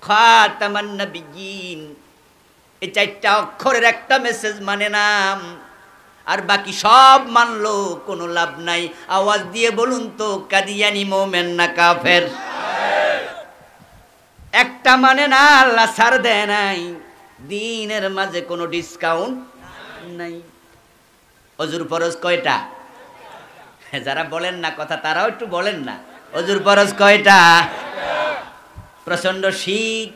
খাতামান নবিয়্যিন, এই 4টা অক্ষরের একটা মেসেজ মানে না, আর বাকি সব মানলো কোনো লাভ নাই। আওয়াজ দিয়ে বলুন তো, কাদিয়ানি মুমিন না কাফের? একটা মানে না, আল্লাহ ছাড় দেয় নাই, দিনের মাঝে কোনো ডিসকাউন্ট নাই। অজুর ফরজ কয়টা? যারা বলেন না কথা তারাও একটু বলেন না, অজুর ফরজ কয়টা? প্রচন্ড শীত,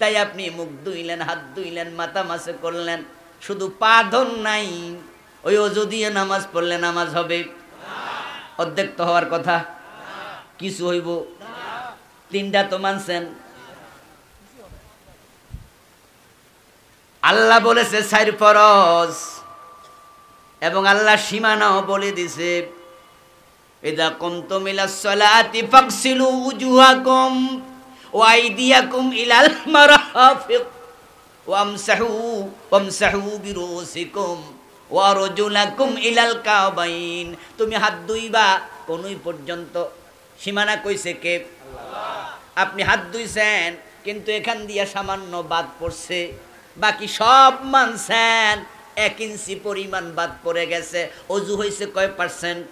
তাই আপনি মুখ ধুইলেন, হাত ধুইলেন, মাথা মাসে করলেন, শুধু পা ধন নাই, ওই অজু দিয়ে নামাজ পড়লে নামাজ হবে? অর্ধেক তো হওয়ার কথা, কিছু হইব? তিনটা তো মানছেন। আল্লাহ বলেছে 4 ফরজ, এবং আল্লাহ সীমানাও বলে দিছে, ইযা কুনতুম ইলাস সালাতি ফাগসিলু উজুহাকুম ওয়া আইদিয়াকুম ইলাল মারাফিক ওয়ামসাহু বিরুসিকুম ওয়া আরজুলাকুম ইলাল কাবাইন। তুমি হাত ধুইবা কোনই পর্যন্ত, সীমানা কইছে কে? আল্লাহ। আপনি হাত ধুইছেন, কিন্তু এখান দিয়ে সামান্য বাদ পড়ছে, বাকি সব মানছেন, 1 ইঞ্চি পরিমাণ বাদ পড়ে গেছে। অজু হয়েছে কয় পার্সেন্ট?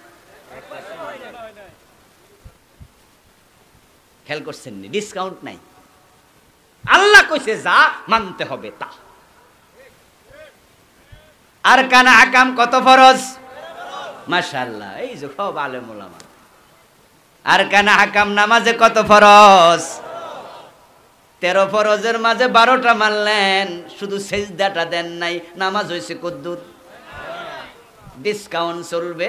খেয়াল করছেন নি? ডিসকাউন্ট নাই। আল্লাহ কইছে যা মানতে হবে তা। আর কানা আকাম কত ফরজ? মাশাআল্লাহ, এই যে সব আলেম ওলামা। আর কানা আকাম নামাজে কত ফরজ? 13 ফরজের মাঝে 12টা মানলেন, শুধু সেজদাটা দেন নাই। নামাজ হয়েছে কদ্দুর? ডিসকাউন্ট চলবে?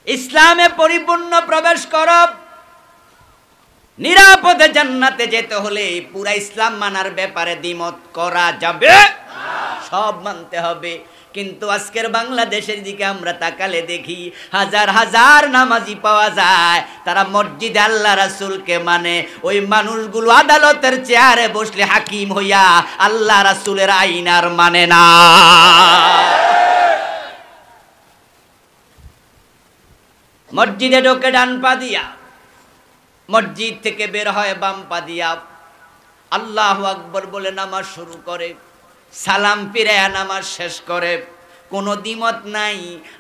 ইসলামে পরিপূর্ণ প্রবেশ করো, নিরাপদে জান্নাতে যেতে হলে পুরা ইসলাম মানার ব্যাপারে দ্বিমত করা যাবে? সব মানতে হবে। কিন্তু আজকের বাংলাদেশের দিকে আমরা তাকালে দেখি হাজার হাজার নামাজি পাওয়া যায়, তারা মসজিদে আল্লাহ রাসূলকে মানে। ওই মানুষগুলো আদালতের চেয়ারে বসলে হাকিম হইয়া আল্লাহ রাসূলের আইন আর মানে না। মসজিদে ঢোকে ডান পা দিয়া, মসজিদ থেকে বের হয় বাম পা দিয়া, আল্লাহু আকবার বলে নামাজ শুরু করে, সালাম ফিরায়া নামাজ শেষ করে। কোনো দ্বিমত নাই,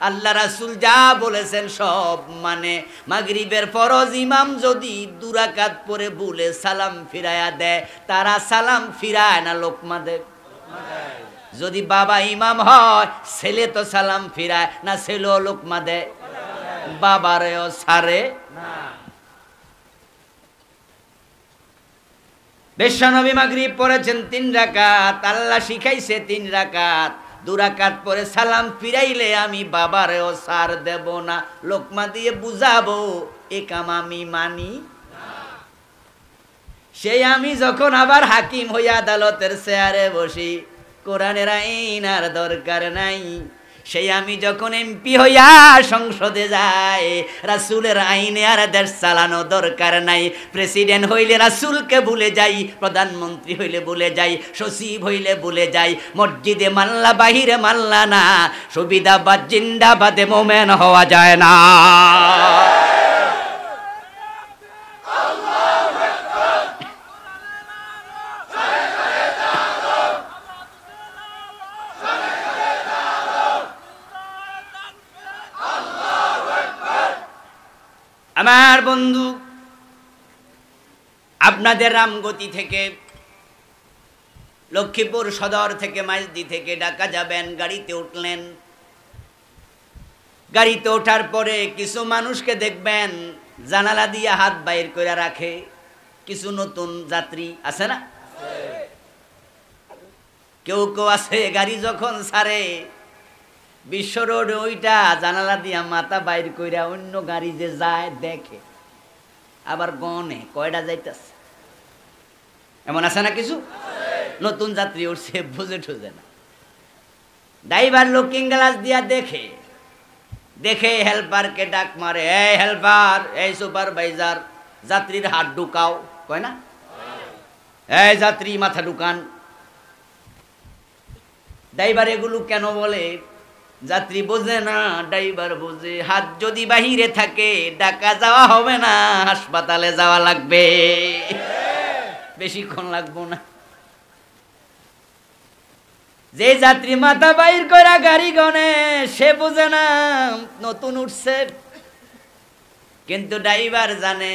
আল্লাহ রাসূল যা বলেছেন সব মানে। মাগরিবের ফরজ ইমাম যদি 2 রাকাত পড়ে ভুলে সালাম ফিরায়া দেয়, তারা সালাম ফিরায় না, লোকমা দেয়। যদি বাবা ইমাম হয়, ছেলে তো সালাম ফিরায় না, ছেলেও লোকমা দেয়, বাবারেও ছাড়ে না। বিশ্বনবী মাগরিব পড়েছেন 3 রাকাত, আল্লাহ শিখাইছে 3 রাকাত। 2 রাকাত পরে সালাম ফিরাইলে আমি বাবারেও ছাড় দেব না, লোকমা দিয়ে বুঝাবো, এ কাম আমি মানি না। সেই আমি যখন আবার হাকিম হইয়া আদালতের চেয়ারে বসি, কোরআনের আইন আর দরকার নাই। সেই আমি যখন এমপি হইয়া সংসদে যাই, রাসূলের আইনে আর দেশ চালানো দরকার নাই। প্রেসিডেন্ট হইলে রাসূলকে ভুলে যাই, প্রধানমন্ত্রী হইলে ভুলে যাই, সচিব হইলে ভুলে যাই। মসজিদে মাল্লা, বাহিরে মাল্লা না, সুবিধাবাদ জিন্দাবাদে মোমেন হওয়া যায় না। আমার বন্ধু, আপনাদের রামগতি থেকে, লক্ষ্মীপুর সদর থেকে, মাইজদি থেকে ঢাকা যাবেন, গাড়িতে উঠলেন। গাড়িতে ওঠার পরে কিছু মানুষকে দেখবেন জানালা দিয়ে হাত বাইর করে রাখে। কিছু নতুন যাত্রী আছে না? কেউ কেউ আছে গাড়ি যখন ছাড়ে বিশ্ব রোড, ওইটা জানালা দিয়া মাথা বাইর কইরা অন্য গাড়ি যে যায় দেখে, আবার গনে কয়টা যাইতেছে। এমন আছে না কিছু? নতুন যাত্রী উঠছে, বুঝে ঠুঝে না। ড্রাইভার লুকিং গ্লাস দিয়া দেখে, দেখে হেল্পারকে ডাক মারে, এই হেল্পার, এই সুপারভাইজার, যাত্রীর হাত ঢুকাও, কয় না? এই যাত্রী মাথা ঢুকান। ড্রাইভার এগুলো কেন বলে? যাত্রী বোঝে না, ড্রাইভার বোঝে। হাত যদি বাহিরে থাকে ঢাকা যাওয়া হবে না, হাসপাতালে যাওয়া লাগবে, বেশিক্ষণ লাগবো না। যে যাত্রী মাথা বাইর করা গাড়ি গনে, সে বোঝে না নতুন উঠছে, কিন্তু ড্রাইভার জানে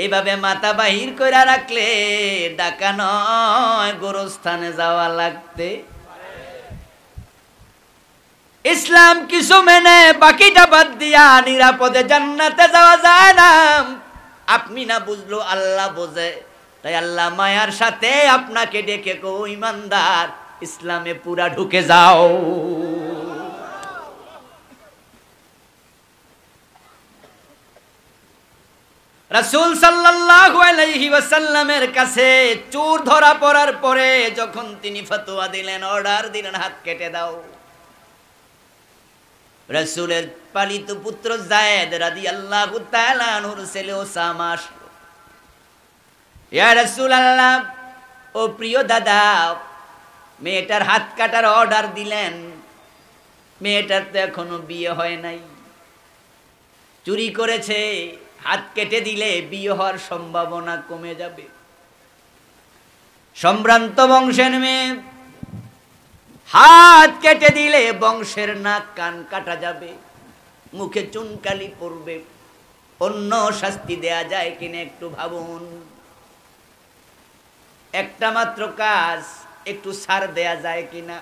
এইভাবে মাথা বাহির করে রাখলে ঢাকা নয়, গোরস্থানে যাওয়া লাগতে। ইসলাম কিছু মেনে বাকিটা বাদ দিয়া নিরাপদে জান্নাতে যাওয়া যায় না। আপনি না বুঝলো, আল্লাহ বোঝে। তাই আল্লাহ মায়ার সাথে আপনাকে ডেকে কো ইমানদার, ইসলামে পুরা ঢুকে যাও। রাসূল সাল্লাল্লাহু আলাইহি ওয়াসাল্লামের কাছে চোর ধরা পড়ার পরে যখন তিনি ফতোয়া দিলেন, অর্ডার দিলেন, হাত কেটে দাও, রাসূলের পালিত পুত্র যায়েদ রাদিয়াল্লাহু তাআলা আনহুর ছেলে ওসামা আসলো। ইয়া রাসূলুল্লাহ, ও প্রিয় দাদা, মেয়েটার হাত কাটার অর্ডার দিলেন, মেয়েটার তো এখনো বিয়ে হয় নাই, চুরি করেছে, হাত কেটে দিলে বিয়ে হওয়ার সম্ভাবনা কমে যাবে। সম্ভ্রান্ত বংশের মেয়ে, হাত কেটে দিলে বংশের নাক কান কাটা যাবে, মুখে চুনকালি পড়বে, অন্য শাস্তি দেয়া যায় কিনা একটু ভাবুন। একটা মাত্র কাজ, একটু ছাড় দেয়া যায় কিনা?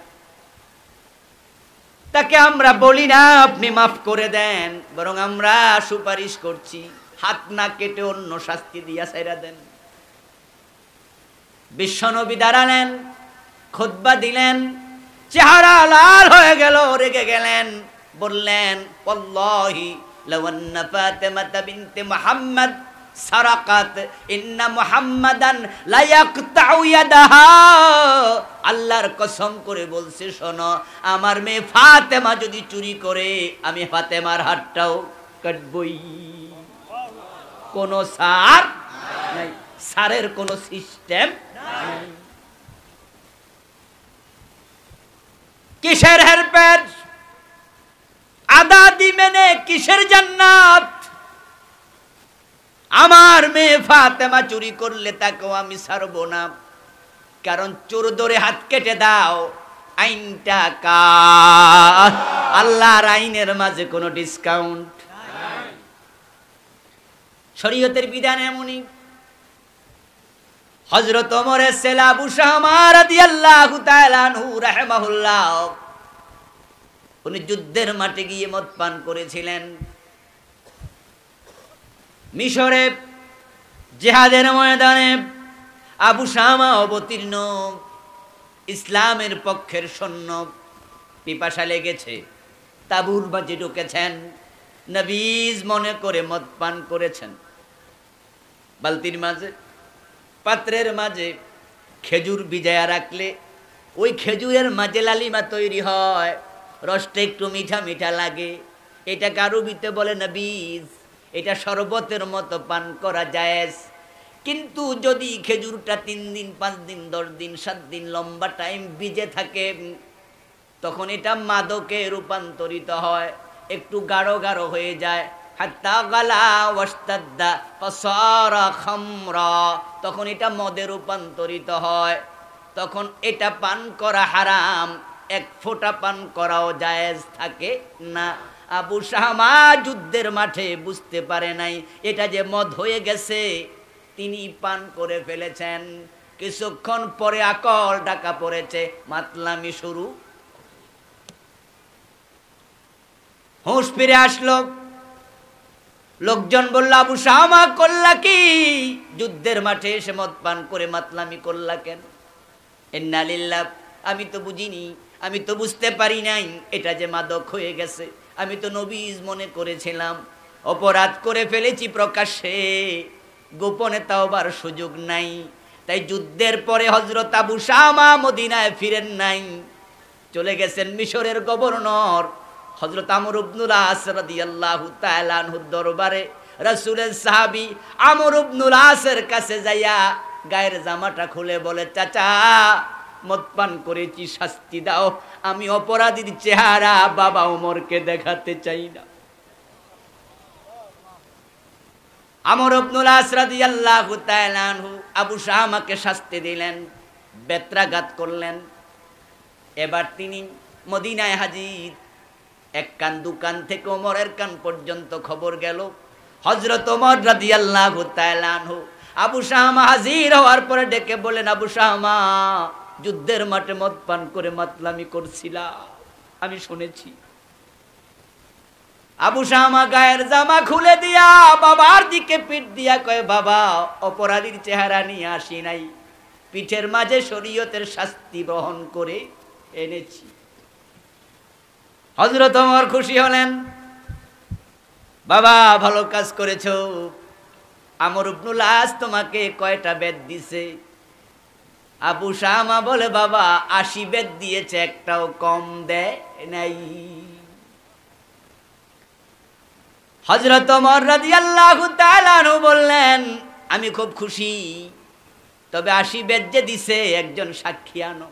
তাকে আমরা বলি না আপনি মাফ করে দেন, বরং আমরা সুপারিশ করছি হাত না কেটে অন্য শাস্তি দিয়া ছাইরা দেন। বিশ্বনবী দাঁড়ালেন, খুতবা দিলেন, চেহারা লাল হয়ে গেল, রেগে গেলেন, বললেন, ওয়াল্লাহি লাউ আন্না ফাতিমাতা বিনতে মুহাম্মদ সারাকাত ইন্না মুহাম্মাদান লা ইয়াকতাউ ইয়াদাহা। আল্লাহর কসম করে বলছে, শোনো, আমার মেয়ে ফাতেমা যদি চুরি করে আমি ফাতেমার হাতটাও কাটবই। কোন সার নাই, সারের কোন সিস্টেম নাই। কিসের হেরফের? আদাদি মেনে কিসের জান্নাত? আমার মেয়ে ফাতেমা চুরি করলে তাকেও আমি ছাড়বো না, কারণ চোর ধরে হাত কেটে দাও, আইনটা কার? আল্লাহর আইনের মাঝে কোনো ডিসকাউন্ট নাই। শরীয়তের বিধান এমনই। হযরত ওমরের ছেলে আবু শামা রাদিয়াল্লাহু তাআলা আনহু রাহিমাহুল্লাহ, উনি যুদ্ধের মাঠে গিয়ে মদ পান করেছিলেন। মিশরে জিহাদের ময়দানে আবু শামা অবতীর্ণ, ইসলামের পক্ষের সৈন্য, পিপাসা লেগেছে, তাবুর মাঝে ঢুকেছেন, নবীজ মনে করে মদ পান করেছেন। বালতির মাঝে, পাত্রের মাঝে খেজুর ভিজায়া রাখলে ওই খেজুরের মাঝে লালিমা তৈরি হয়, রসটা একটু মিঠা মিঠা লাগে, এটাকে আরবিতে বলে নবীজ। এটা শরবতের মতো পান করা জায়েজ। কিন্তু যদি খেজুরটা 3 দিন 5 দিন 10 দিন 7 দিন লম্বা টাইম ভিজে থাকে, তখন এটা মাদকে রূপান্তরিত হয়, একটু গাঢ় গাঢ় হয়ে যায়। হাত্তা গালা ওয়াস্তাদ্দা ফাসারা খামরা, তখন এটা মদে রূপান্তরিত হয়, তখন এটা পান করা হারাম, 1 ফোঁটা পান করাও জায়েজ থাকে না। আবু শামা যুদ্ধের মাঠে বুঝতে পারে নাই এটা যে মদ হয়ে গেছে, তিনি পান করে ফেলেছেন। কিছুক্ষণ পরে আকল ডাকা পড়েছে, মাতলামি শুরু। হুঁশ ফিরে আসলো, লোকজন বলল, আবু শামা করলা কি? যুদ্ধের মাঠে এসে মদ পান করে মাতলামি করলা কেন? ইন্না লিল্লাহ, আমি তো বুঝিনি, আমি তো বুঝতে পারি নাই এটা যে মাদক হয়ে গেছে, আমি তো নবীজ মনে করেছিলাম। অপরাধ করে ফেলেছি প্রকাশ্যে, গোপনে তাওবার সুযোগ নাই। তাই যুদ্ধের পরে হযরত আবু শামা মদিনায় ফিরেন নাই, চলে গেছেন মিশরের গভর্নর হযরত আমর ইবনুল আস রাদিয়াল্লাহু তাআলা আনহুর দরবারে। রাসূলের সাহাবী আমর ইবনুল আসের কাছে যাইয়া গায়ের জামাটা খুলে বলে, চাচা মদ পান করেছি, শাস্তি দাও, আমি অপরাধীর চেহারা বাবা ওমরকে দেখাতে চাই না। আমর ইবনুল আস রাদিয়াল্লাহু তাআলা আনহু আবু শামাকে শাস্তি দিলেন, বেত্রাঘাত করলেন। এবার তিনি মদিনায় হাজির। এক কান দুকান থেকে ওমরের কান পর্যন্ত খবর গেল। হযরত ওমর রাদিয়াল্লাহু তাআলা আনহু আবু শামা হাজির হওয়ার পরে ডেকে বলেন, আবু শামা, যুদ্ধের মাঠে মদ পান করে মাতলামি করছিলা, আমি শুনেছি। আবু শামা গায়ের জামা খুলে দিয়া বাবার দিকে পিঠ দিয়া কয়, বাবা অপরাধীর চেহারা নিয়ে আসি নাই, পিঠের মাঝে শরীয়তের শাস্তি বহন করে এনেছি। হযরত ওমর খুশি হলেন, বাবা ভালো কাজ করেছো। আমর ইবনুল আস তোমাকে কয়টা বেদ দিছে? আবু শামা বলে, বাবা 80 বেদ দিয়েছে, একটাও কম দেয় নাই। হযরত ওমর রাদিয়াল্লাহু তাআলা আনহু বললেন, আমি খুব খুশি, তবে 80 বেদ যে দিছে একজন সাক্ষী আনো,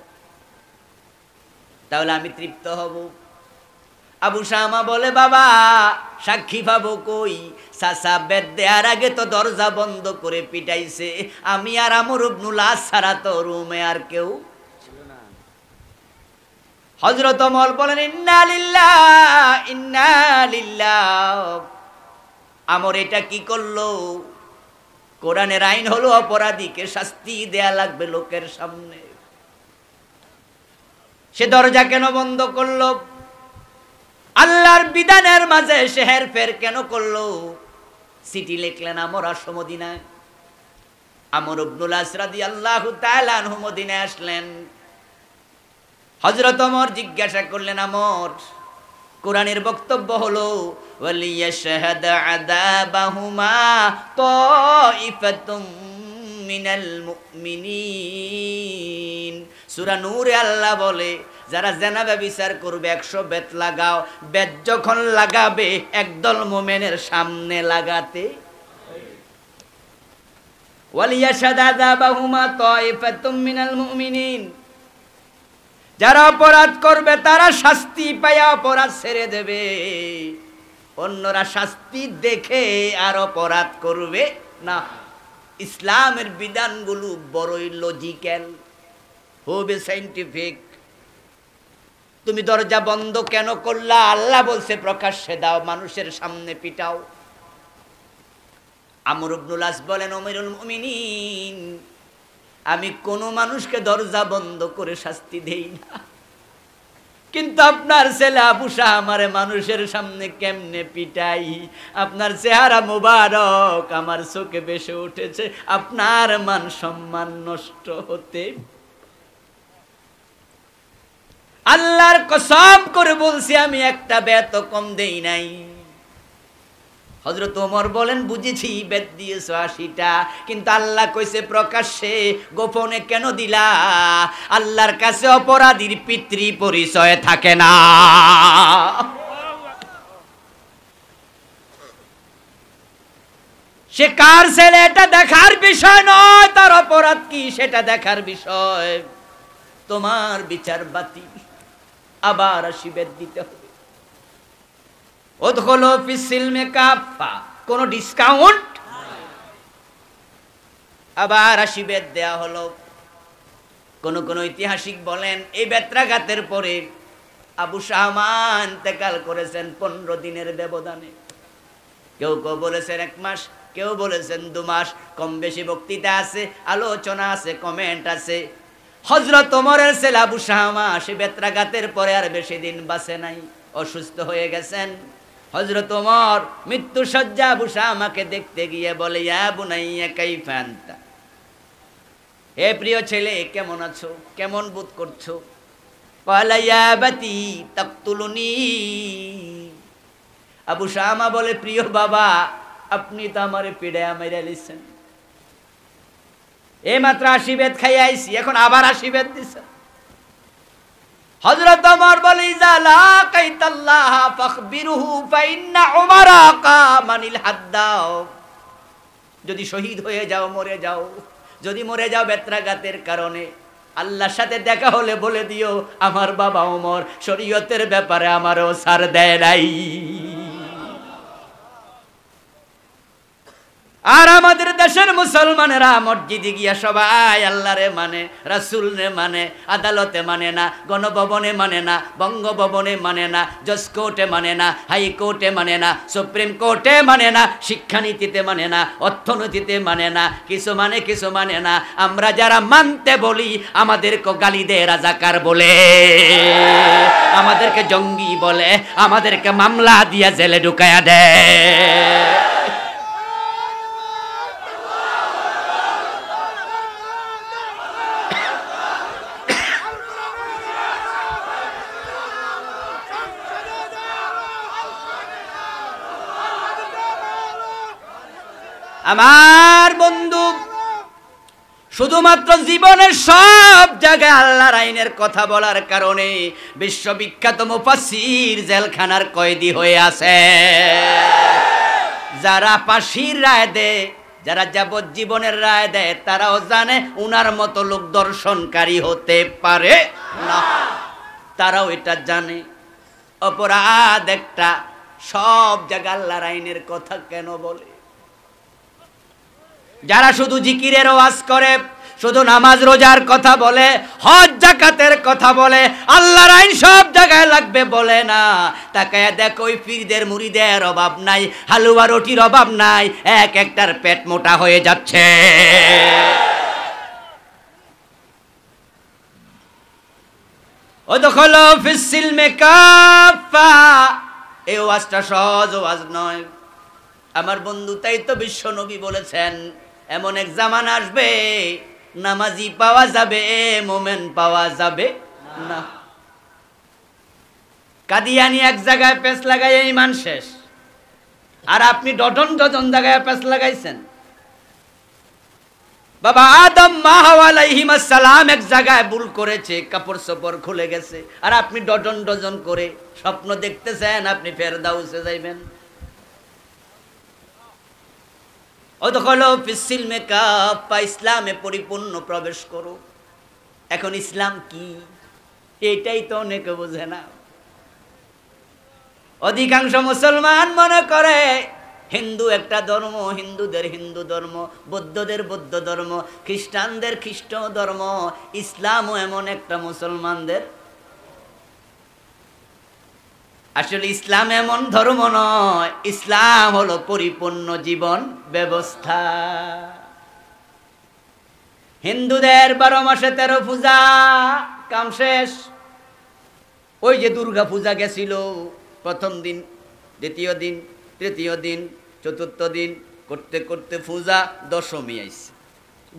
তাহলে আমি তৃপ্ত হব। আবু শামা বলে, বাবা সাক্ষী পাবো কই? চাচা বেদ দেওয়ার আগে তো দরজা বন্ধ করে পিটাইছে, আমি আর আমর ইবনুল আস ছাড়া তো রুমে আর কেউ ছিল না। হযরত ওমর বলেন, ইন্না লিল্লাহ ইন্না লিল্লাহ। আমর এটা কি করলো? কোরআনের আইন হলো অপরাধীকে শাস্তি দেয়া লাগবে লোকের সামনে, সে দরজা কেন বন্ধ করলো? আল্লাহর বিধানের মাঝে সে হেরফের কেন করলো? চিঠি লিখলেন আমর আসো মদিনায়। আমর ইবনুল আস রাদিয়াল্লাহু তাআলা আনহু মদিনায় আসলেন। হযরত ওমর জিজ্ঞাসা করলেন, আমর কোরআনের বক্তব্য হলো ওয়ালিয়াশহাদ আযাবাহুমা তাইফাতুম মিনাল মুমিনিন। সূরা নূরে আল্লাহ বলে, যারা জেনা ব্যভিচার করবে 100 বেত লাগাও, বেত যখন লাগাবে একদল মুমিনের সামনে লাগাতে। ওয়ালিয়াশহাদ আযাবাহুমা তাইফাতুম মিনাল মুমিনিন, যারা অপরাধ করবে তারা শাস্তি পায়া অপরাধ ছেড়ে দেবে, অন্যরা শাস্তি দেখে আর অপরাধ করবে না। ইসলামের বিধানগুলো বড়ই লজিক্যাল, হবে সাইন্টিফিক। তুমি দরজা বন্ধ কেন করলা? আল্লাহ বলছে প্রকাশ্যে দাও, মানুষের সামনে পিটাও। আমর ইবনুল আস বলেন, আমিরুল মুমিনিন, আমি কোন মানুষকে দরজা বন্ধ করে শাস্তি দেই না, কিন্তু আপনার ছেলে আবু শামারে মানুষের সামনে কেমনে পিটাই? আপনার চেহারা মুবারক আমার চোখে ভেসে উঠেছে, আপনার মান সম্মান নষ্ট হতে। আল্লাহর কসম করে বলছি, আমি একটা বেত কম দেই নাই। হযরত ওমর বলেন, বুঝেছি বেদ দিয়েছো 80টা, কিন্তু আল্লাহ কইছে প্রকাশ্যে, গোপনে কেন দিলা? আল্লাহর কাছে অপরাধীর পিতৃ পরিচয় থাকে না। সে কার ছেলে এটা দেখার বিষয় নয়, তার অপরাধ কি সেটা দেখার বিষয়। তোমার বিচার বাতিল, আবার 80 বেদ দিতে হবে। ওদখুলু ফিস সিলমে কাফা, কোন ডিসকাউন্ট? আবার 80 বেদ দেয়া হলো। কোন ঐতিহাসিক বলেন, এই বেত্রাঘাতের পরে আবু শামা ইন্তেকাল করেছেন 15 দিনের ব্যবধানে। কেউ কেউ বলেছেন 1 মাস, কেউ বলেছেন 2 মাস। কম বেশি বক্তৃতা আছে, আলোচনা আছে, কমেন্ট আছে। হযরত ওমরের ছেলে আবু শামা সে বেত্রাঘাতের পরে আর বেশি দিন বাঁচে নাই, অসুস্থ হয়ে গেছেন। হযরত ওমর মৃত্যু শয্যা আবু শামাকে দেখতে গিয়ে বলে, ইয়া বুনাইয়া কাইফা আনতা, হে প্রিয় ছেলে কেমন আছো, কেমন বোধ করছো? ক্বালা ইয়া বাতি তাকতুলুনি। আবু শামা বলে, প্রিয় বাবা আপনি তো আমারে পিড়ায়া মাইরা লিছেন, এই মাত্র 80 বেদ খাই আইছি, এখন আবার 80 বেদ দিছেন। হযরত ওমর বলে, ইজা লাকাইতাল্লাহ ফাখবিরহু ফাইন্না উমারা কামানিল হাদ্দাও। যদি শহীদ হয়ে যাও, মরে যাও, যদি মরে যাও বেত্রাঘাতের কারণে, আল্লাহর সাথে দেখা হলে বলে দিও আমার বাবা ওমর শরীয়তের ব্যাপারে আমারও ছাড় দেয় নাই। আর আমাদের দেশের মুসলমানেরা মসজিদে গিয়া সবাই আল্লাহরে মানে, রাসূলরে মানে, আদালতে মানে না, গণভবনে মানে না, বঙ্গভবনে মানে না, জজ কোর্টে মানে না, হাইকোর্টে মানে না, সুপ্রিম কোর্টে মানে না, শিক্ষানীতিতে মানে না, অর্থনীতিতে মানে না, কিছু মানে না। আমরা যারা মানতে বলি আমাদেরকে গালি দেয় রাজাকার বলে, আমাদেরকে জঙ্গি বলে, আমাদেরকে মামলা দিয়া জেলে ঢুকায়া দেয়। আমার বন্ধু, শুধুমাত্র জীবনের সব জায়গায় আল্লাহর আইনের কথা বলার কারণে বিশ্ববিখ্যাত মুফাসসির জেলখানার কয়েদি হয়ে আছে। যারা ফাঁসির রায় দেয়, যারা যাবজ্জীবনের রায় দেয়, তারাও জানে উনার মতো লোক দর্শনকারী হতে পারে না, তারাও এটা জানে। অপরাধ একটা, সব জায়গায় আল্লাহর আইনের কথা কেন বলে? যারা শুধু জিকিরের ওয়াজ করে, শুধু নামাজ রোজার কথা বলে, হজ যাকাতের কথা বলে, আল্লাহর আইন সব জায়গায় লাগবে বলে না, তাকায়া দেখো ওই পীরদের মুরিদের অভাব নাই, হালুয়া রুটির অভাব নাই, এক একটার পেট মোটা হয়ে যাচ্ছে। ওয়াদখুলু ফিস সিলমি কাফা, এই ওয়াজটা সহজ ওয়াজ নয় আমার বন্ধু। তাই তো বিশ্ব নবী বলেছেন, এমন এক জামানা আসবে নামাজি পাওয়া যাবে, মোমেন পাওয়া যাবে না। কাদিয়ানি এক জায়গায় পেঁচ লাগাই ঈমান শেষ, আর আপনি ডজন ডজন জায়গায় পেঁচ লাগাইছেন। বাবা আদম মা হাওয়া আলাইহিস সালাম এক জায়গায় ভুল করেছে, কাপড় চোপড় খুলে গেছে, আর আপনি ডজন ডজন করে স্বপ্ন দেখতেছেন আপনি ফেরদাউসে যাইবেন। ওয়াদখুলু ফিস সিলমি কাফা, ইসলামে পরিপূর্ণ প্রবেশ করো। এখন ইসলাম কি, এটাই তো অনেকে বোঝে না। অধিকাংশ মুসলমান মনে করে হিন্দু একটা ধর্ম, হিন্দুদের হিন্দু ধর্ম, বৌদ্ধদের বৌদ্ধ ধর্ম, খ্রিস্টানদের খ্রিস্ট ধর্ম, ইসলামও এমন একটা মুসলমানদের। আসলে ইসলাম এমন ধর্ম নয়, ইসলাম হলো পরিপূর্ণ জীবন ব্যবস্থা। হিন্দুদের 12 মাসে 13 পূজা, কাম শেষ। ওই যে দুর্গা পূজা গেছিল, প্রথম দিন, দ্বিতীয় দিন, তৃতীয় দিন, চতুর্থ দিন করতে করতে পূজা দশমী আইছে।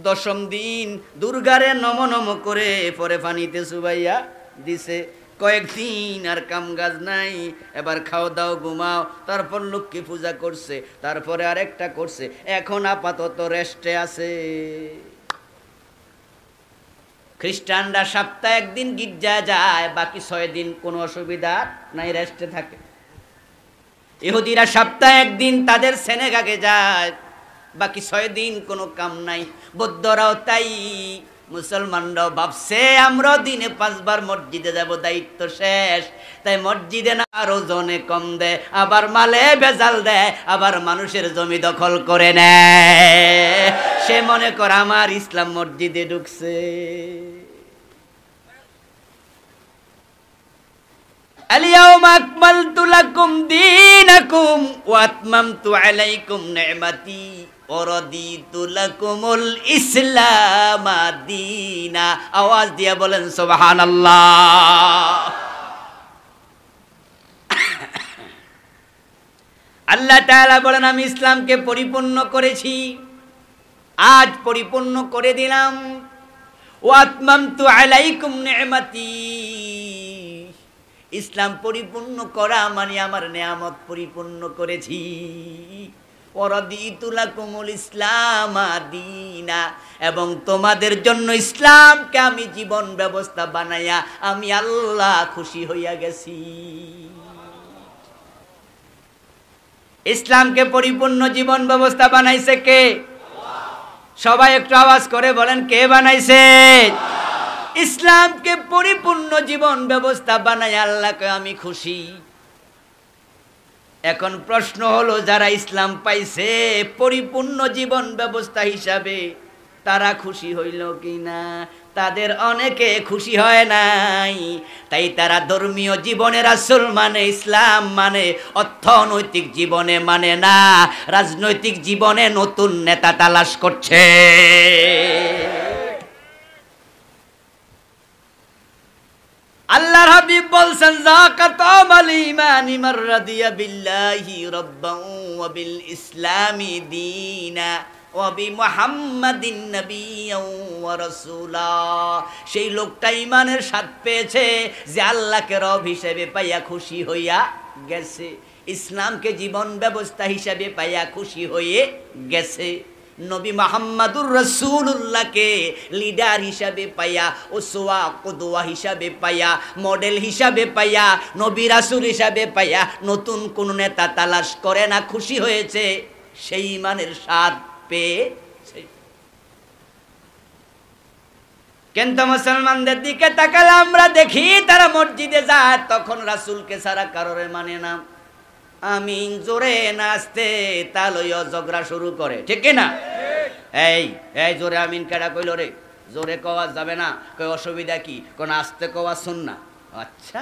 দশম দিন দুর্গারে নম নম করে পরে পানিতে চুবাইয়া দিছে। কয়েকদিন আর কাম কাজ নাই, এবার খাও দাও ঘুমাও, তারপর লক্ষ্মী পূজা করছে, তারপরে আরেকটা করছে, এখন আপাতত রেস্টে আছে। খ্রিস্টানরা সপ্তাহে একদিন গির্জা যায়, বাকি 6 দিন কোনো অসুবিধা নাই, রেস্টে থাকে। ইহুদিরা সপ্তাহে একদিন তাদের সিনেগাগে যায়, বাকি 6 দিন কোনো কাম নাই। বৌদ্ধরাও তাই। মুসলমানরাও ভাবছে আমরা দিনে 5 বার মসজিদে যাব, দায়িত্ব শেষ, তাই মসজিদে না আরো জনে কম দেয়, আবার মালে বেজাল দেয়, আবার মানুষের জমি দখল করে নেয়। সে মনে করে আমার ইসলাম মসজিদে ঢুকছে। আল-ইয়াওমা আকমালতু লাকুম দীনাকুম ওয়া আতমামতু আলাইকুম নি'মাতি ওয়া রাদিতু লাকুমুল ইসলামা দীনা। আওয়াজ দিয়া বলেন সুবহানাল্লাহ। আল্লাহ তাআলা বলেন আমি ইসলামকে পরিপূর্ণ করেছি, আজ পরিপূর্ণ করে দিলাম। ওয়া আতমামতু আলাইকুম নি'মাতি, ইসলাম পরিপূর্ণ করা মানে আমার নেয়ামত পরিপূর্ণ করেছি। ওয়ারাদিতু লাকুমুল ইসলামা দীনা, এবং তোমাদের জন্য ইসলামকে আমি জীবন ব্যবস্থা বানাইয়া আমি আল্লাহ খুশি হইয়া গেছি। ইসলামকে পরিপূর্ণ জীবন ব্যবস্থা বানাইছে কে? সবাই একটু আওয়াজ করে বলেন, কে বানাইছে? ইসলামকে পরিপূর্ণ জীবন ব্যবস্থা বানাই আল্লাহকে আমি খুশি। এখন প্রশ্ন হলো, যারা ইসলাম পাইছে পরিপূর্ণ জীবন ব্যবস্থা হিসাবে, তারা খুশি হইল কিনা? তাদের অনেকে খুশি হয় নাই। তাই তারা ধর্মীয় জীবনে রাসূল মানে, ইসলাম মানে, অর্থনৈতিক জীবনে মানে না, রাজনৈতিক জীবনে নতুন নেতা তালাশ করছে। আল্লাহর হাবিব বলছেন, যাকাতুল ঈমানি মান রাদিয়া বিল্লাহি রাব্বান ওয়া বিল ইসলামি দীনা ওয়া বি মুহাম্মাদিন নাবিয়্যান ওয়া রাসূলা। সেই লোকটা ঈমানের স্বাদ পেয়েছে যে আল্লাহকে রব হিসেবে পাইয়া খুশি হইয়া গেছে, ইসলামকে জীবন ব্যবস্থা হিসেবে পাইয়া খুশি হয়ে গেছে, নবী মুহাম্মদুর রাসূলুল্লাহকে লিডার হিসাবে পাইয়া, উসওয়া কুদওয়া হিসাবে পাইয়া, মডেল হিসাবে পাইয়া, নবী রাসূল হিসাবে পাইয়া নতুন কোন নেতা তালাশ করে না, খুশি হয়েছে, সেই ঈমানের স্বাদ পেয়েছে। কিন্তু মুসলমানদের দিকে তাকালে আমরা দেখি তারা মসজিদে যায়, তখন রাসূলকে ছাড়া কারোরে মানে না। আমিন জোরে নাচতে তা লইয়া ঝগড়া শুরু করে, ঠিক না? এই এই জোরে আমিন কেডা কইল রে? জোরে কওয়া যাবে না। কই অসুবিধা কি? কোন আস্তে কওয়া সুন্নাহ। আচ্ছা,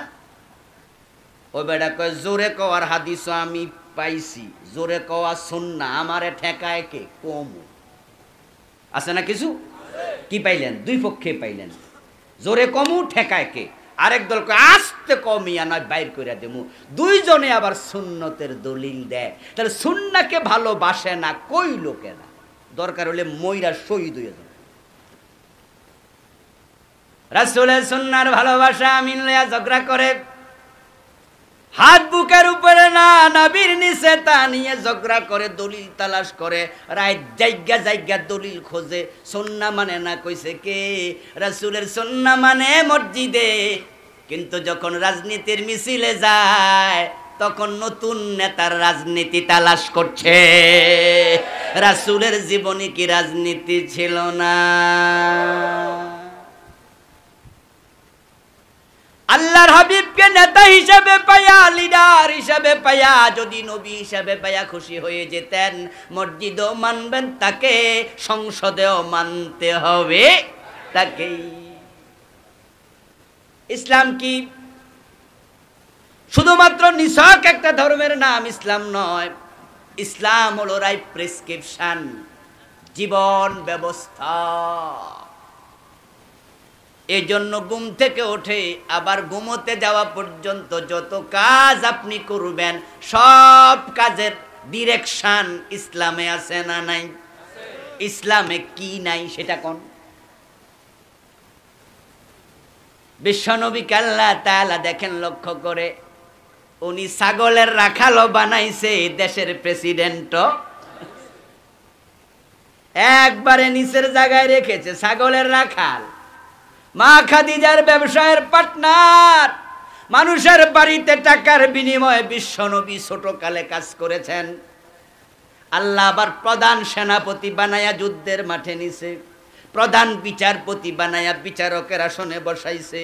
ওই বেটা কয় জোরে কওয়ার হাদিস আমি পাইছি, জোরে কওয়া সুন্নাহ, আমারে ঠেকায় কে? কম আছে না কিছু? কি পাইলেন? দুই পক্ষে পাইলেন, জোরে কমু ঠেকায় কে? আরেক দল আস্তে কমিয়া নয় বাইর করে দেবো। দুইজনে আবার সুন্নতের দলিল দেয়। তাহলে সুন্নাহকে ভালোবাসে না কই লোকেরা? দরকার হলে মইরা শহীদ হয়ে যাবে। রাসূলের সুন্নাহর ভালোবাসা আমিন লইয়া ঝগড়া করে, হাত বুকের উপরে না নবীর নিচে তা নিয়ে ঝগড়া করে, দলিল তালাশ করে, রাত জায়গা জায়গা দলিল খোঁজে। সুন্নাহ মানে না কইছে কে? রাসূলের সুন্নাহ মানে মসজিদে, কিন্তু যখন রাজনীতির মিছিলে যায় তখন নতুন নেতার রাজনীতি তালাশ করছে। রাসূলের জীবনে কি রাজনীতি ছিল না? আল্লাহর হাবিবকে নেতা হিসেবে পায়া, লিডার হিসেবে পায়া, যদি নবী হিসেবে পায়া খুশি হয়ে যেতেন, মসজিদেও মানবেন তাকে, সংসদেও মানতে হবে তাকেই। ইসলাম কি শুধুমাত্র নিছক একটা ধর্মের নাম? ইসলাম নয়, ইসলাম হলো রাইট প্রেসক্রিপশন, জীবন ব্যবস্থা। এই জন্য ঘুম থেকে ওঠে আবার ঘুমোতে যাওয়া পর্যন্ত যত কাজ আপনি করবেন, সব কাজের ডিরেকশন ইসলামে আছে না নাই? ইসলামে কি নাই সেটা কোন? বিশ্বনবীকে আল্লাহ তাআলা দেখেন লক্ষ্য করে, উনি ছাগলের রাখালও বানাইছে, দেশের প্রেসিডেন্টও একবারে নিচের জায়গায় রেখেছে, ছাগলের রাখাল। মা খাদিজার ব্যবসায়ের পার্টনার, মানুষের বাড়িতে টাকার বিনিময়ে বিশ্বনবী ছোটকালে কাজ করেছেন। আল্লাহ আবার প্রধান সেনাপতি বানায়া যুদ্ধের মাঠে নিছে, প্রধান বিচারপতি বানায়া বিচারকের আসনে বসাইছে,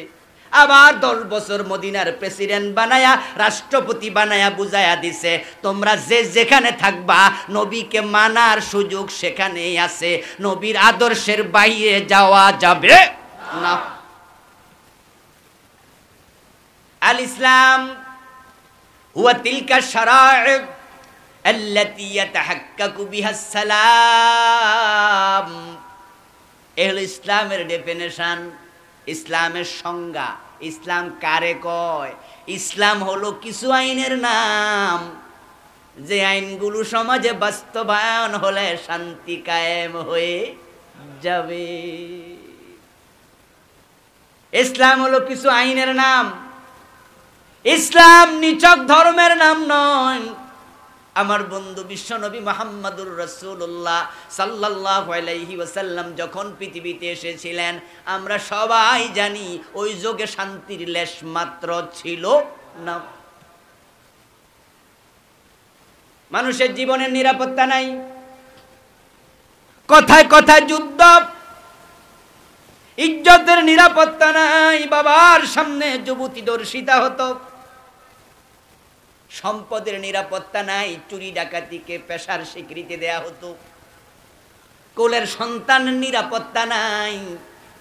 আবার 10 বছর মদিনার প্রেসিডেন্ট বানায়া, রাষ্ট্রপতি বানায়া বুঝায়া দিছে, তোমরা যে যেখানে থাকবা নবীকে মানার সুযোগ সেখানেই আছে, নবীর আদর্শের বাইরে যাওয়া যাবে না। আল ইসলাম হুয়া তিলকা শারাঈ আল্লাতী ইয়াতাহাক্কাকু বিহা সালাম। এহল ইসলামের ডেফিনেশন, ইসলামের সংজ্ঞা। ইসলাম কারে কয়? ইসলাম হলো কিছু আইনের নাম, যে আইনগুলো সমাজে বাস্তবায়ন হলে শান্তি কায়েম হয়ে যাবে। ইসলাম হলো কিছু আইনের নাম। ইসলাম নিছক ধর্মের নাম নয়। আমার বন্ধু বিশ্বনবী মুহাম্মদুর রাসূলুল্লাহ সাল্লাল্লাহু আলাইহি ওয়াসাল্লাম যখন পৃথিবীতে এসেছিলেন, আমরা সবাই জানি ওই যুগে শান্তির লেশ মাত্র ছিল না। মানুষের জীবনের নিরাপত্তা নাই, কথায় কথায় যুদ্ধ, ইজ্জতের নিরাপত্তা নাই। বাবার সামনে যুবতী দর্শিতা হতো, সম্পদের নিরাপত্তা নাই, চুরি ডাকাতিকে পেশার স্বীকৃতি দেয়া হতো। কোলের সন্তানের নিরাপত্তা নাই,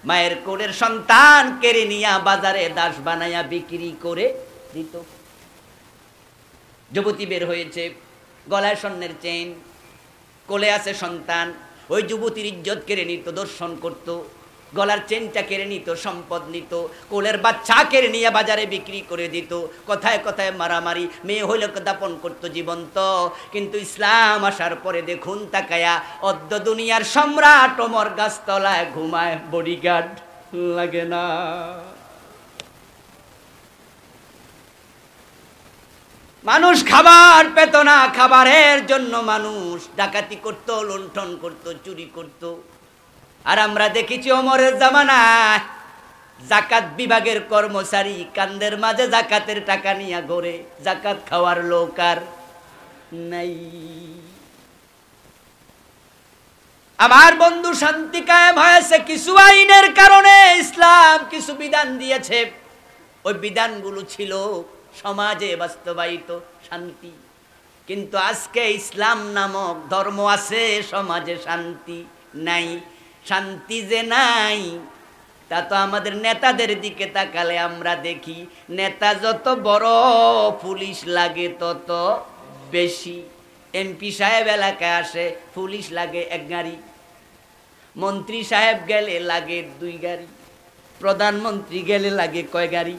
মায়ের কোলের সন্তান কেড়ে নিয়ে বাজারে দাস বানায়া বিক্রি করে দিত। যুবতী বের হয়েছে, গলায় স্বর্ণের চেইন, কোলে আছে সন্তান, ওই যুবতীর ইজ্জত কেড়ে নিত, দর্শন করত, গলার চেনটা কেড়ে নিত, সম্পদ নিত, কোলের বাচ্চা কেড়ে নিয়ে বাজারে বিক্রি করে দিত, কথায় কথায় মারামারি, মেয়ে হইলে দাপন করতো জীবন্ত। কিন্তু ইসলাম আসার পরে দেখুন তাকায়া, অদ্য দুনিয়ার সম্রাট ওমর গাছতলায় ঘুমায়, বডিগার্ড লাগে না। মানুষ খাবার পেত না, খাবারের জন্য মানুষ ডাকাতি করত, লুণ্ঠন করত, চুরি করত। আর আমরা দেখেছি ওমরের জামানায় জাকাত বিভাগের কর্মচারী কান্দের মাঝে জাকাতের টাকা নিয়ে ঘোরে, জাকাত খাওয়ার লোক আর নাই। আমার বন্ধু, শান্তি কায়েম হয়েছে কিছু আইনের কারণে। ইসলাম কিছু বিধান দিয়েছে, ওই বিধানগুলো ছিল সমাজে বাস্তবায়িত শান্তি। কিন্তু আজকে ইসলাম নামক ধর্ম আছে, সমাজে শান্তি নাই। শান্তি যে নাই তা তো আমাদের নেতাদের দিকে তাকালে আমরা দেখি, নেতা যত বড় পুলিশ লাগে তত বেশি। এমপি সাহেব এলাকায় আসে, পুলিশ লাগে 1 গাড়ি, মন্ত্রী সাহেব গেলে লাগে 2 গাড়ি, প্রধানমন্ত্রী গেলে লাগে কয় গাড়ি?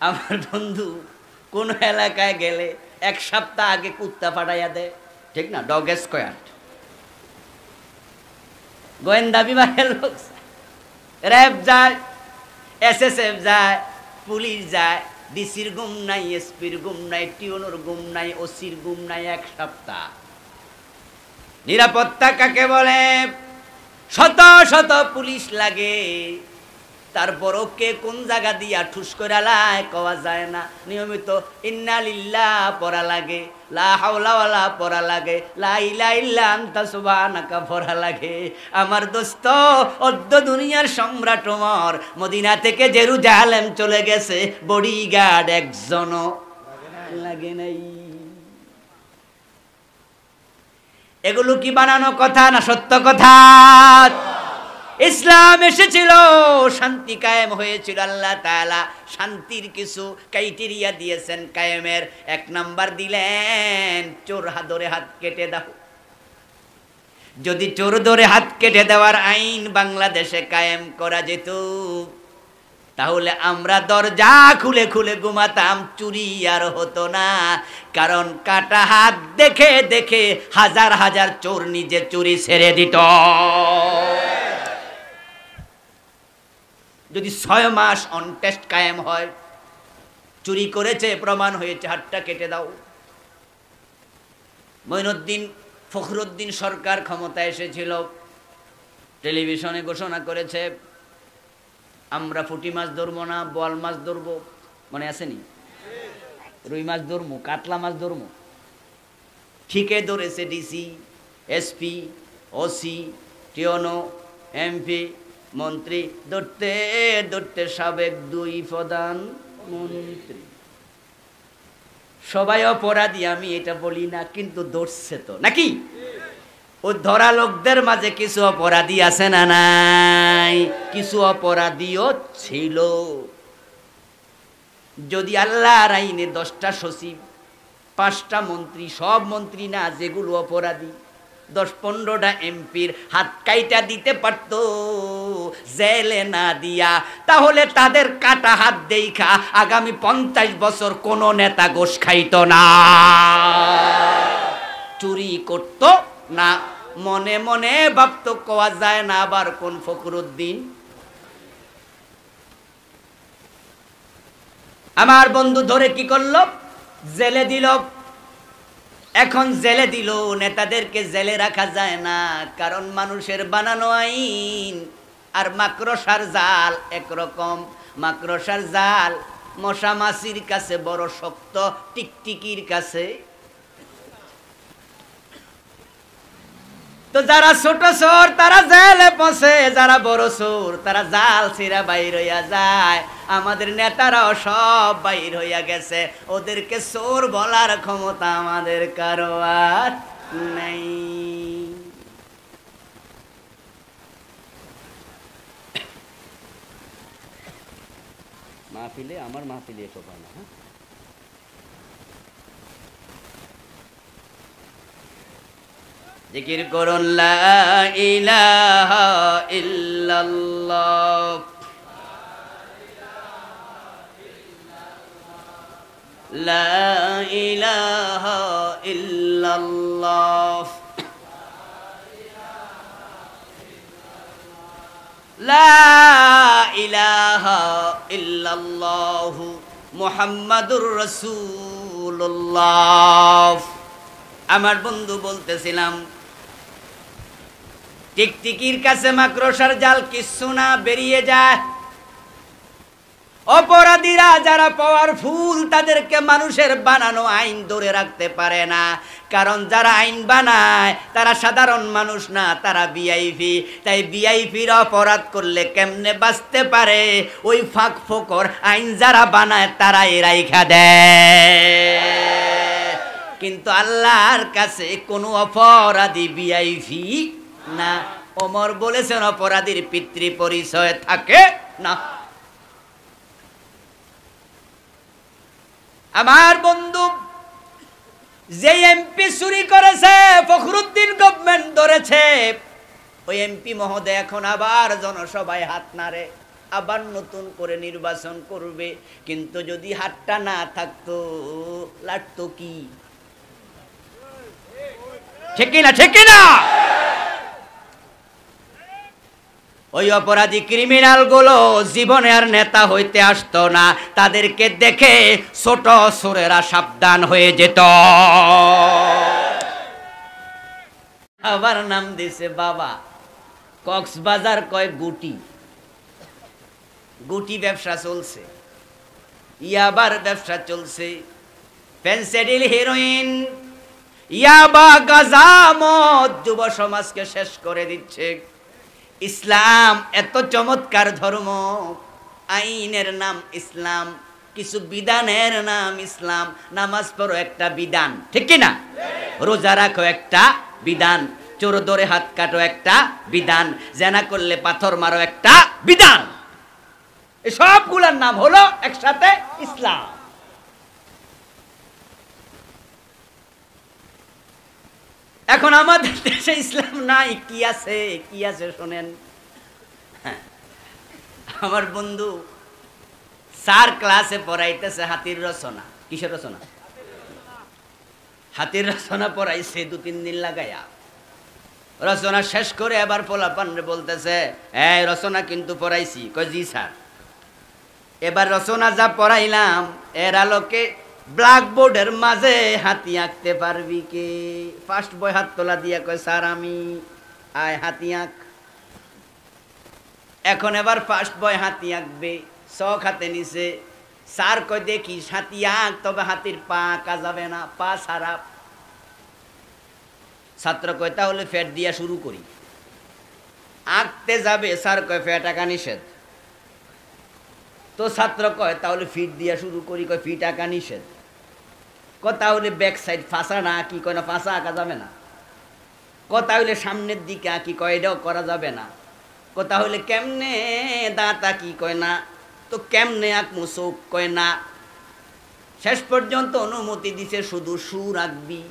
আমার বন্ধু কোন এলাকায় গেলে 1 সপ্তাহ আগে কুত্তা পাঠাইয়া দেয়, ঠিক না? Dog squad. গোয়েন্দা বিভাগের লোক, র্যাব যায়, SSF যায়, পুলিশ যায়, ডিসির গুম নাই, এসপির গুম নাই, টিওনোর গুম নাই, ওসির গুম নাই, 1 সপ্তাহ। নিরাপত্তা কাকে বলে? শত শত পুলিশ লাগে, তারপরও কে কোন জায়গা দিয়া ঠুস করে লাই কওয়া যায় না। নিয়মিত ইন্না লিল্লাহ পড়া লাগে, লা হাওলা ওয়ালা পড়া লাগে, লা ইলাহা ইল্লা আনতা সুবহানাকা পড়া লাগে। আমার দোস্ত, অদ্য দুনিয়ার সম্রাট ওমর মদিনা থেকে জেরুজালেম চলে গেছে, বডিগার্ড একজনও লাগে নাই। এগুলো কি বানানো কথা না সত্য কথা? ইসলাম এসেছিল, শান্তি কায়েম হয়েছিল। আল্লাহ তাআলা শান্তির কিছু ক্রাইটেরিয়া দিয়েছেন কায়েমের। 1 নাম্বার দিলেন, চোর ধরে হাত কেটে দাও। যদি চোর ধরে হাত কেটে দেওয়ার আইন বাংলাদেশে কায়েম করা যেত, তাহলে আমরা দরজা খুলে খুলে ঘুমাতাম, চুরি আর হতো না। কারণ কাটা হাত দেখে দেখে হাজার হাজার চোর নিজে চুরি ছেড়ে দিত। যদি 6 মাস অন টেস্ট কায়েম হয়, চুরি করেছে প্রমাণ হয়েছে, হাতটা কেটে দাও। মঈনুদ্দিন ফখরুদ্দিন সরকার ক্ষমতায় এসেছিল, টেলিভিশনে ঘোষণা করেছে, আমরা পুঁটি মাছ ধরবো না, বোয়াল মাছ ধরবো, মনে আসেনি? রুই মাছ ধরবো, কাতলা মাছ ধরবো। ঠিকই ধরেছে ডিসি, এসপি, ওসি, টিওনো, এমপি, মন্ত্রী, ধরতে ধরতে সাবেক 2 প্রধানমন্ত্রী। সবাই অপরাধী, আমি এটা বলি না, কিন্তু ধরছে তো নাকি? ও ধরা লোকদের মাঝে কিছু অপরাধী আছে না নাই? কিছু অপরাধীও ছিল। যদি আল্লাহর আইনে 10টা সচিব, 5টা মন্ত্রী, সব মন্ত্রী না, যেগুলো অপরাধী, 10-15টা এমপির হাত কাইটা দিতে পারতো জেলে না দিয়া, তাহলে তাদের কাটা হাত দেখা আগামী 50 বছর কোন নেতা গোশ খাইতো না, চুরি করতো না। মনে মনে ভাবতো, কোয়া যায় না আবার কোন ফখরুদ্দিন। আমার বন্ধু ধরে কি করলো? জেলে দিল। এখন জেলে দিল, নেতাদেরকে জেলে রাখা যায় না, কারণ মানুষের বানানো আইন আর মাকড়সার জাল একরকম। মাকড়সার জাল মশা মাছির কাছে বড় শক্ত, টিকটিকির কাছে তো যারা ছোট চোর তারা জেলে পৌঁছে, যারা বড় চোর তারা জাল ছিঁড়া বাইর হইয়া যায়। আমাদের নেতারাও সব বাইর হইয়া গেছে, ওদেরকে চোর বলার ক্ষমতা আমাদের কারো আর নাই। মাহফিলে আমার মাহফিলে এসব হয় না। হ্যাঁ, জিকির করুন লা ইলাহা ইল্লাল্লাহ, লা ইলাহা ইল্লাল্লাহ, লা ইলাহা ইল্লাল্লাহ মুহাম্মাদুর রাসূলুল্লাহ। আমার বন্ধু বলতেছিলাম, টিকটিকির কাছে মাকড়সার জাল কিচ্ছু না, বেরিয়ে যায়। অপরাধীরা যারা পাওয়ারফুল তাদেরকে মানুষের বানানো আইন ধরে রাখতে পারে না, কারণ যারা আইন বানায় তারা সাধারণ মানুষ না, তারা ভিআইপি। তাই ভিআইপির অপরাধ করলে কেমনে বাঁচতে পারে, ওই ফাঁক ফোকর আইন যারা বানায় তারাই রাইখা দেয়। কিন্তু আল্লাহর কাছে কোনো অপরাধী ভিআইপি না। ওমর বলেছেন অপরাধীর পিতৃ পরিচয় থাকে না। আমার বন্ধু যে এমপি চুরি করেছে, ফখরুদ্দিন গভর্নমেন্ট ধরেছে, ওই এমপি মহোদয় এখন আবার জনসভায় হাত নাড়ে, আবার নতুন করে নির্বাচন করবে। কিন্তু যদি হাতটা না থাকতো লাগতো কি? ঠিক না, ঠিক না? ওই অপরাধী ক্রিমিনাল গুলো জীবনে আর নেতা হইতে আসতো না, তাদেরকে দেখে ছোট চোরেরা সাবধান হয়ে যেত। আবার নাম দিছে বাবা, কক্সবাজার কয় গুটি, গুটি ব্যবসা চলছে, ইয়াবার ব্যবসা চলছে, ফেন্সিডিল, হেরোইন, ইয়াবা, গাঁজা, মদ যুব সমাজকে শেষ করে দিচ্ছে। ইসলাম এত চমৎকার ধর্ম, আইনের নাম ইসলাম, কিছু বিধানের নাম ইসলাম। নামাজ পড়ো একটা বিধান, ঠিক কি না? রোজা রাখো একটা বিধান, চোর ধরে হাত কাটো একটা বিধান, জেনা করলে পাথর মারো একটা বিধান। এই সবগুলোর নাম হলো একসাথে ইসলাম। এখন আমাদের দেশে ইসলাম নাই, কি আছে? কি আছে শোনেন। আমার বন্ধু স্যার ক্লাসে পড়াইতেছে হাতির রচনা। কিসের রচনা? হাতির রচনা পড়াইছে 2-3 দিন লাগাইয়া। রচনা শেষ করে এবার পোলাপানরে বলতেছে, এই রচনা কিন্তু পড়াইছি। কয় জি স্যার। এবার রচনা যা পড়াইলাম এর আলোকে ব্ল্যাকবোর্ডের মাঝে হাতি আঁকতে পারবি কে? ফার্স্ট বয় হাত তোলা দিয়া কয় স্যার আমি। আয় হাতি আঁক। এখন এবার ফার্স্ট বয় হাতি আঁকবে, শখ হাতে নিছে। স্যার কয় দেখি হাতি আঁক, তবে হাতির পা আঁকা যাবে না, পা সারা। ছাত্র কয় তাহলে ফ্যাট দিয়া শুরু করি। আঁকতে যাবে, স্যার কয় ফ্যাট আঁকা নিষেধ। তো ছাত্র কয় তাহলে ফিট দিয়া শুরু করি, কয় ফিট আঁকা নিষেধ। কথা হলে ব্যাক সাইড ফাঁসা না আঁকি, কয় না ফাঁসা আঁকা যাবে না। কথা হইলে সামনের দিকে আঁকি, কয় এটাও করা যাবে না। কথা হইলে কেমনে দাঁত আঁকি, কয় না। তো কেমনে আঁকমু চোখ, কয় না। শেষ পর্যন্ত অনুমতি দিছে শুধু সুর আঁকবি।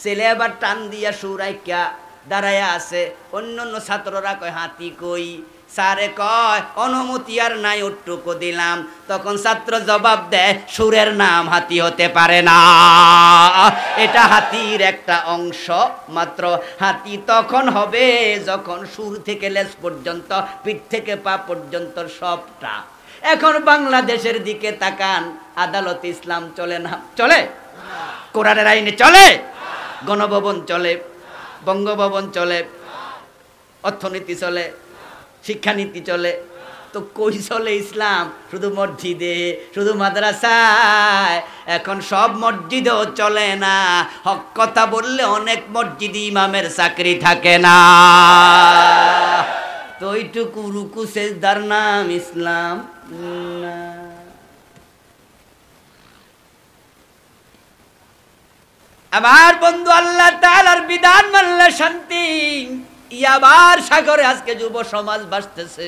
ছেলে আবার টান দিয়া সুর আঁকা দাঁড়াইয়া আছে। অন্য ছাত্ররা কয় হাতি কই? স্যারে কয় অনুমতি আর নাই, ওটুকু দিলাম। তখন ছাত্র জবাব দেয় সুরের নাম হাতি হতে পারে না, এটা হাতির একটা অংশ মাত্র। হাতি তখন হবে যখন সুর থেকে লেজ পর্যন্ত, পিঠ থেকে পা পর্যন্ত সবটা। এখন বাংলাদেশের দিকে তাকান, আদালতে ইসলাম চলে না? চলে? কোরআনের আইনে চলে? গণভবন চলে, বঙ্গভবন চলে, অর্থনীতি চলে, শিক্ষানীতি চলে, তো কই চলে ইসলাম? শুধু মসজিদে, শুধু মাদ্রাসায়। এখন সব মসজিদেও চলে না। হক কথা বললে অনেক মসজিদে ইমামের চাকরি থাকে না। তো ওইটুকু রুকু সেজদার নাম ইসলাম না। আমার বন্ধু, আল্লাহ তাআলার বিধান মানলে শান্তি। ইয়াবার সাগরে আজকে যুব সমাজ ভাসতেছে,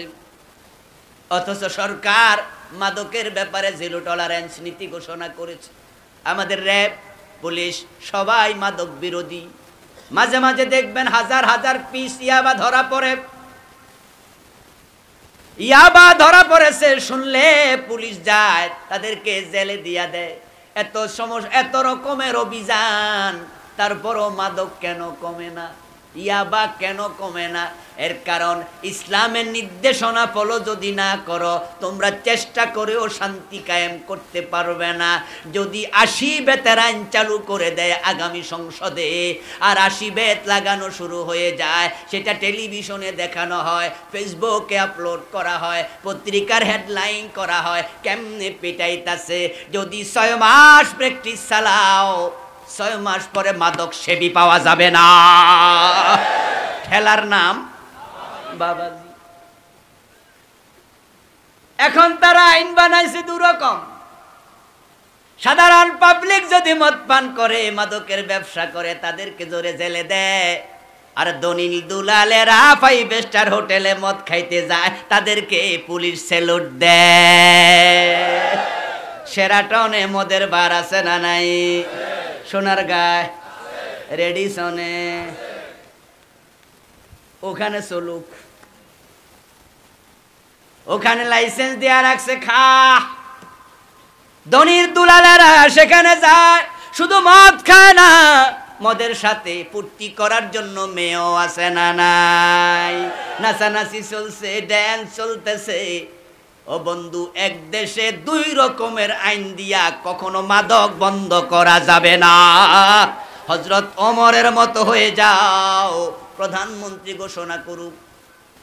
অথচ সরকার মাদকের ব্যাপারে জিরো টলারেন্স নীতি ঘোষণা করেছে। আমাদের র্যাব, পুলিশ সবাই মাদক বিরোধী। মাঝে মাঝে দেখবেন হাজার হাজার পিস ইয়াবা ধরা পড়ে। ইয়াবা ধরা পড়েছে শুনলে পুলিশ যায়, তাদেরকে জেলে দিয়া দেয়। এত সমস্যা, এত রকমের অভিযান, তারপরও মাদক কেন কমে না? ইয়াবা কেন কমে না? এর কারণ ইসলামের নির্দেশনা ফলো যদি না করো, তোমরা চেষ্টা করেও শান্তি কায়েম করতে পারবে না। যদি 80 বেতের আইন চালু করে দেয় আগামী সংসদে, আর 80 বেত লাগানো শুরু হয়ে যায়, সেটা টেলিভিশনে দেখানো হয়, ফেসবুকে আপলোড করা হয়, পত্রিকার হেডলাইন করা হয়, কেমনে পিটাইতাছে। যদি 6 মাস প্র্যাকটিস চালাও, 6 মাস পরে মাদক সেবী পাওয়া যাবে না। ঠেলার নাম বাবাজি। এখন তারা আইন বানাইছে দুরকম। সাধারণ পাবলিক যদি মদ পান করে, মাদকের ব্যবসা করে, তাদেরকে জোরে জেলে দেয়। আর দলিল দুলালেরা 5 স্টার হোটেলে মদ খাইতে যায়, তাদেরকে পুলিশ স্যালুট দেয়। শেরাটনে মদের বার আছে না নাই? সোনারগাঁয়, রেডিসনে, ওখানে চলুক। ওখানে লাইসেন্স দেয়া রাখছে, খা। ধনির দুলালেরা সেখানে যায়, শুধু মদ খায় না, মদের সাথে ফুর্তি করার জন্য মেয়েও আছে না নাই? নাচানাচি চলছে, ড্যান্স চলতেছে। ও বন্ধু, এক দেশে 2 রকমের আইন দিয়া কখনো মাদক বন্ধ করা যাবে না। হযরত ওমরের মতো হয়ে যাও। প্রধানমন্ত্রী ঘোষণা করুক,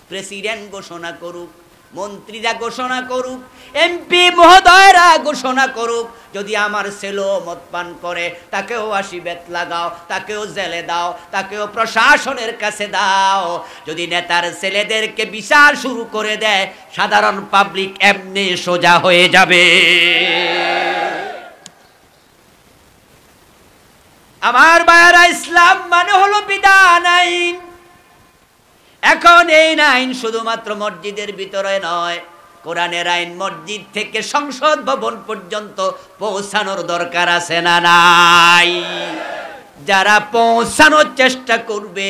প্রেসিডেন্ট ঘোষণা করুক, মন্ত্রীরা ঘোষণা করুক, এমপি মহোদয়রা ঘোষণা করুক, যদি আমার ছেলে মদ পান করে, তাকেও 80 বেত লাগাও, তাকেও জেলে দাও, তাকেও প্রশাসনের কাছে দাও। যদি নেতার ছেলেদেরকে বিচার শুরু করে দেয়, সাধারণ পাবলিক এমনি সোজা হয়ে যাবে। আমার ভাইয়েরা, ইসলাম মানে হলো বিধান, আইন। এখন এই আইন শুধুমাত্র মসজিদের ভিতরে নয়, কোরআনের আইন মসজিদ থেকে সংসদ ভবন পর্যন্ত পৌঁছানোর দরকার আছে না নাই? যারা পৌঁছানোর চেষ্টা করবে,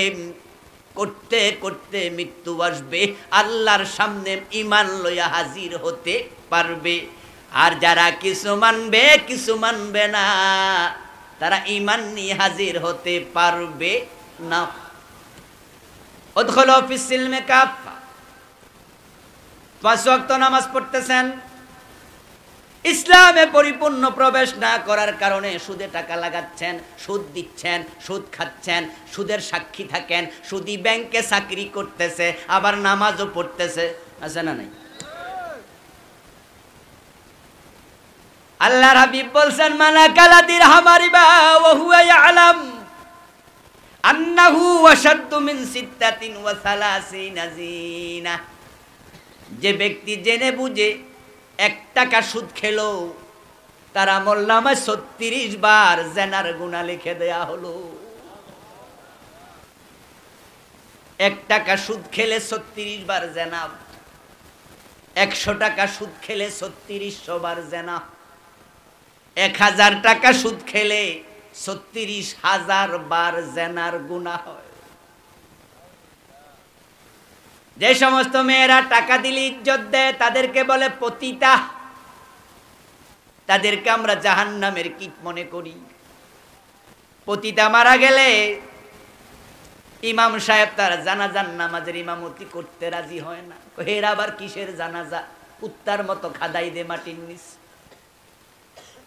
করতে করতে মৃত্যু আসবে, আল্লাহর সামনে ঈমান লইয়া হাজির হতে পারবে। আর যারা কিছু মানবে, কিছু মানবে না, তারা ঈমান নিয়ে হাজির হতে পারবে না। উদখুলু ফিস সিলমি কাফা। 5 ওয়াক্ত নামাজ পড়তেছেন, ইসলামে পরিপূর্ণ প্রবেশ না করার কারণে সুদে টাকা লাগাচ্ছেন, সুদ দিচ্ছেন, সুদ খাচ্ছেন, সুদের সাক্ষী থাকেন, সুদি ব্যাংকে চাকরি করতেছে, আবার নামাজও পড়তেছে, আছে না নাই? আল্লাহর হাবিব বলছেন, মানাকালা দিরহাম রিবা ওয়া হুয়া ইয়ালাম আন্নাহু আশাদ্দু মিন 36 জিনা। যে ব্যক্তি জেনে বুঝে 1 টাকা সুদ খেলো, তার আমলনামায় 36 বার জেনার গুনাহ লিখে দেয়া হলো। 1 টাকা সুদ খেলে 36 বার জেনা, 100 টাকা সুদ খেলে 3600 বার জেনা, 1000 টাকা সুদ খেলে 36,000 বার জেনার গুনাহ হয়। যে সমস্ত মেয়েরা টাকা দিলে ইজ্জত দেয়, তাদেরকে বলে পতিতা। তাদেরকে আমরা জাহান্নামের কীট মনে করি। পতিতা মারা গেলে ইমাম সাহেব তার জানাজার নামাজের ইমামতি করতে রাজি হয় না। এর আবার কিসের জানাজা? কুত্তার মতো খাদাই দে মাটির নিচ।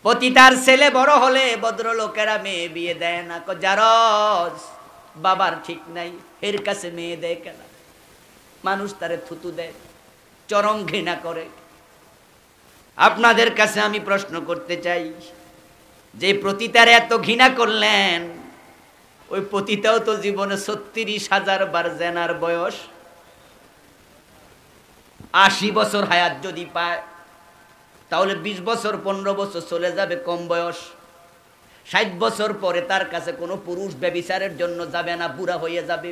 পতিতার ছেলে বড় হলে ভদ্রলোকেরা মেয়ে বিয়ে দেয় না। জারজ বাবার ঠিক নাই, এর কাছে মেয়ে দেয় কেন? মানুষ তারে থুতু দেয়। চরম ঘৃণা করে। আপনাদের কাছে আমি প্রশ্ন করতে চাই, যে পতিতার এত ঘৃণা করলেন, ওই পতিতাও তো জীবনে ৩৬,০০০ বার জেনার বয়স। ৮০ বছর হায়াত যদি পায়, তাহলে ২০ বছর ১৫ বছর চলে যাবে কম বয়স। ৬০ বছর পরে তার কাছে কোনো পুরুষ ব্যভিচারের জন্য যাবে না, বুড়া হয়ে যাবে।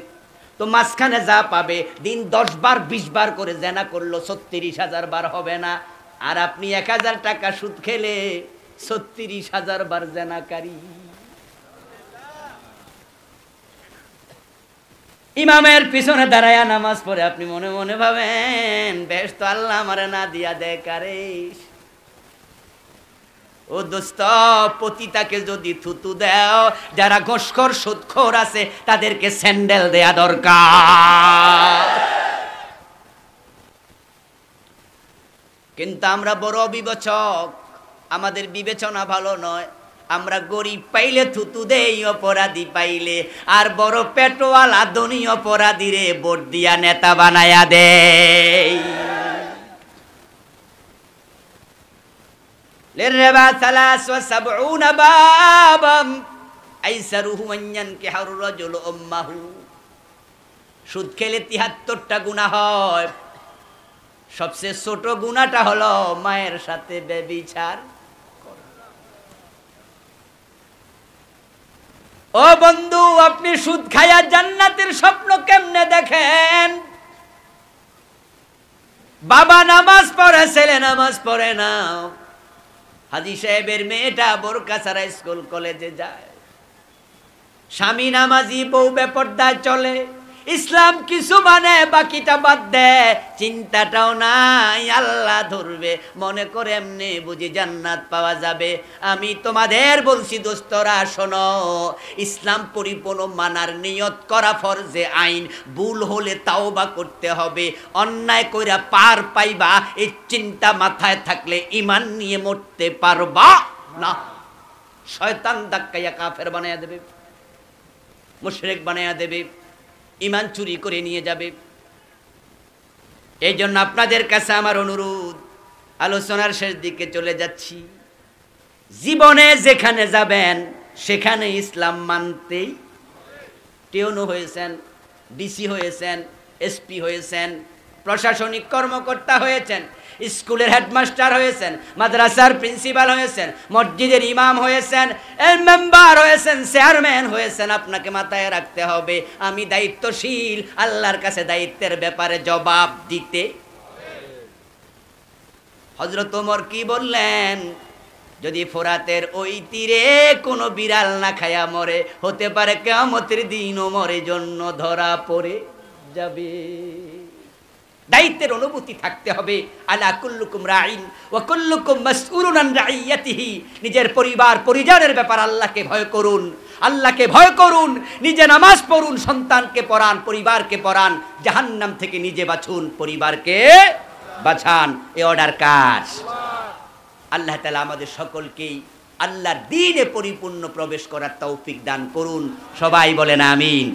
তো মাঝখানে যা পাবে, দিন ১০ বার ২০ বার করে জেনা করলো, ৩৬,০০০ বার হবে না। আর আপনি ১,০০০ টাকা সুদ খেলে ৩৬,০০০ বার জেনাকারী। ইমামের পিছনে দাঁড়ায়া নামাজ পড়ে আপনি মনে মনে ভাবেন, বেশ তো আল্লাহ আমারে না দিয়া দেয় কারে। ও দোস্ত, পতিতাকে যদি থুতু দাও, যারা ঘোষখোর সুদখোর আছে তাদেরকে স্যান্ডেল দেয়া দরকার। কিন্তু আমরা বড় অবিবেচক, আমাদের বিবেচনা ভালো নয়। আমরা গরিব পাইলে থুতু দেই, অপরাধী পাইলে, আর বড় পেটওয়ালা ধনী অপরাধীরে ভোট দিয়া নেতা বানায়া দেই। লিররিবা ৭৩ বাবাম আইসারুহু আন ইয়ানকিহার রাজুলু উম্মাহু। সুদ খেলে ৭৩টা গুনাহ হয়। সবচেয়ে ছোট গুনাহটা হলো মায়ের সাথে ব্যভিচার। ও বন্ধু, আপনি সুদ খায়া জান্নাতের স্বপ্ন কেমনে দেখেন? বাবা নামাজ পড়ে, ছেলে নামাজ পড়ে না। হাজী সাহেবের মেয়েটা বোরকা ছাড়া স্কুল কলেজে যায়। স্বামী নামাজি, বউ বেপরদায় চলে। ইসলাম কিছু মানে, বাকিটা বাদ দেয়, চিন্তাটাও নাই আল্লাহ ধরবে, মনে করে এমনি বুঝি জান্নাত পাওয়া যাবে। আমি তোমাদের বলছি দোস্তরা, শোনো, ইসলাম পরিপূর্ণ মানার নিয়ত করা ফরজে আইন। ভুল হলে তাওবা করতে হবে, অন্যায় কইরা পার পাইবা, এই চিন্তা মাথায় থাকলে ঈমান নিয়ে মরতে পারবা না। শয়তান ধাক্কাইয়া কাফের বানায়া দেবে, মুশরিক বানায়া দেবে, ঈমান চুরি করে নিয়ে যাবে। এই জন্য আপনাদের কাছে আমার অনুরোধ, আলোচনার শেষ দিকে চলে যাচ্ছি। জীবনে যেখানে যাবেন সেখানে ইসলাম মানতেই। টিউনো হয়েছেন, ডিসি হয়েছেন, এসপি হয়েছেন, প্রশাসনিক কর্মকর্তা হয়েছেন, স্কুলের হেডমাস্টার হয়েছেন, মাদ্রাসার প্রিন্সিপাল হয়েছেন, মসজিদের ইমাম হয়েছেন, মেম্বার হয়েছেন, চেয়ারম্যান হয়েছেন, আপনাকে মাথায় রাখতে হবে আমি দায়িত্বশীল, আল্লাহর কাছে দায়িত্বের ব্যাপারে জবাব দিতে। হযরত ওমর কি বললেন? যদি ফোরাতের ওই তীরে কোনো বিড়াল না খায়া মরে, হতে পারে কিয়ামতের দিন ওমরের জন্য ধরা পড়ে যাবে। দায়িত্বের অনুভূতি থাকতে হবে। আলা কুল্লুকুম রাইন ওয়া কুল্লুকুম মাসউলুন আন রাইয়াতিহি। নিজের পরিবার পরিজনের ব্যাপার আল্লাহকে ভয় করুন, আল্লাহকে ভয় করুন, নিজে নামাজ পড়ুন, সন্তানকে পড়ান, পরিবারকে পড়ান, জাহান্নাম থেকে নিজে বাঁচুন, পরিবারকে বাঁচান। এ অর্ডার কাজ। আল্লাহ তাআলা আমাদের সকলকেই আল্লাহর দ্বীনে পরিপূর্ণ প্রবেশ করার তৌফিক দান করুন। সবাই বলেন আমিন।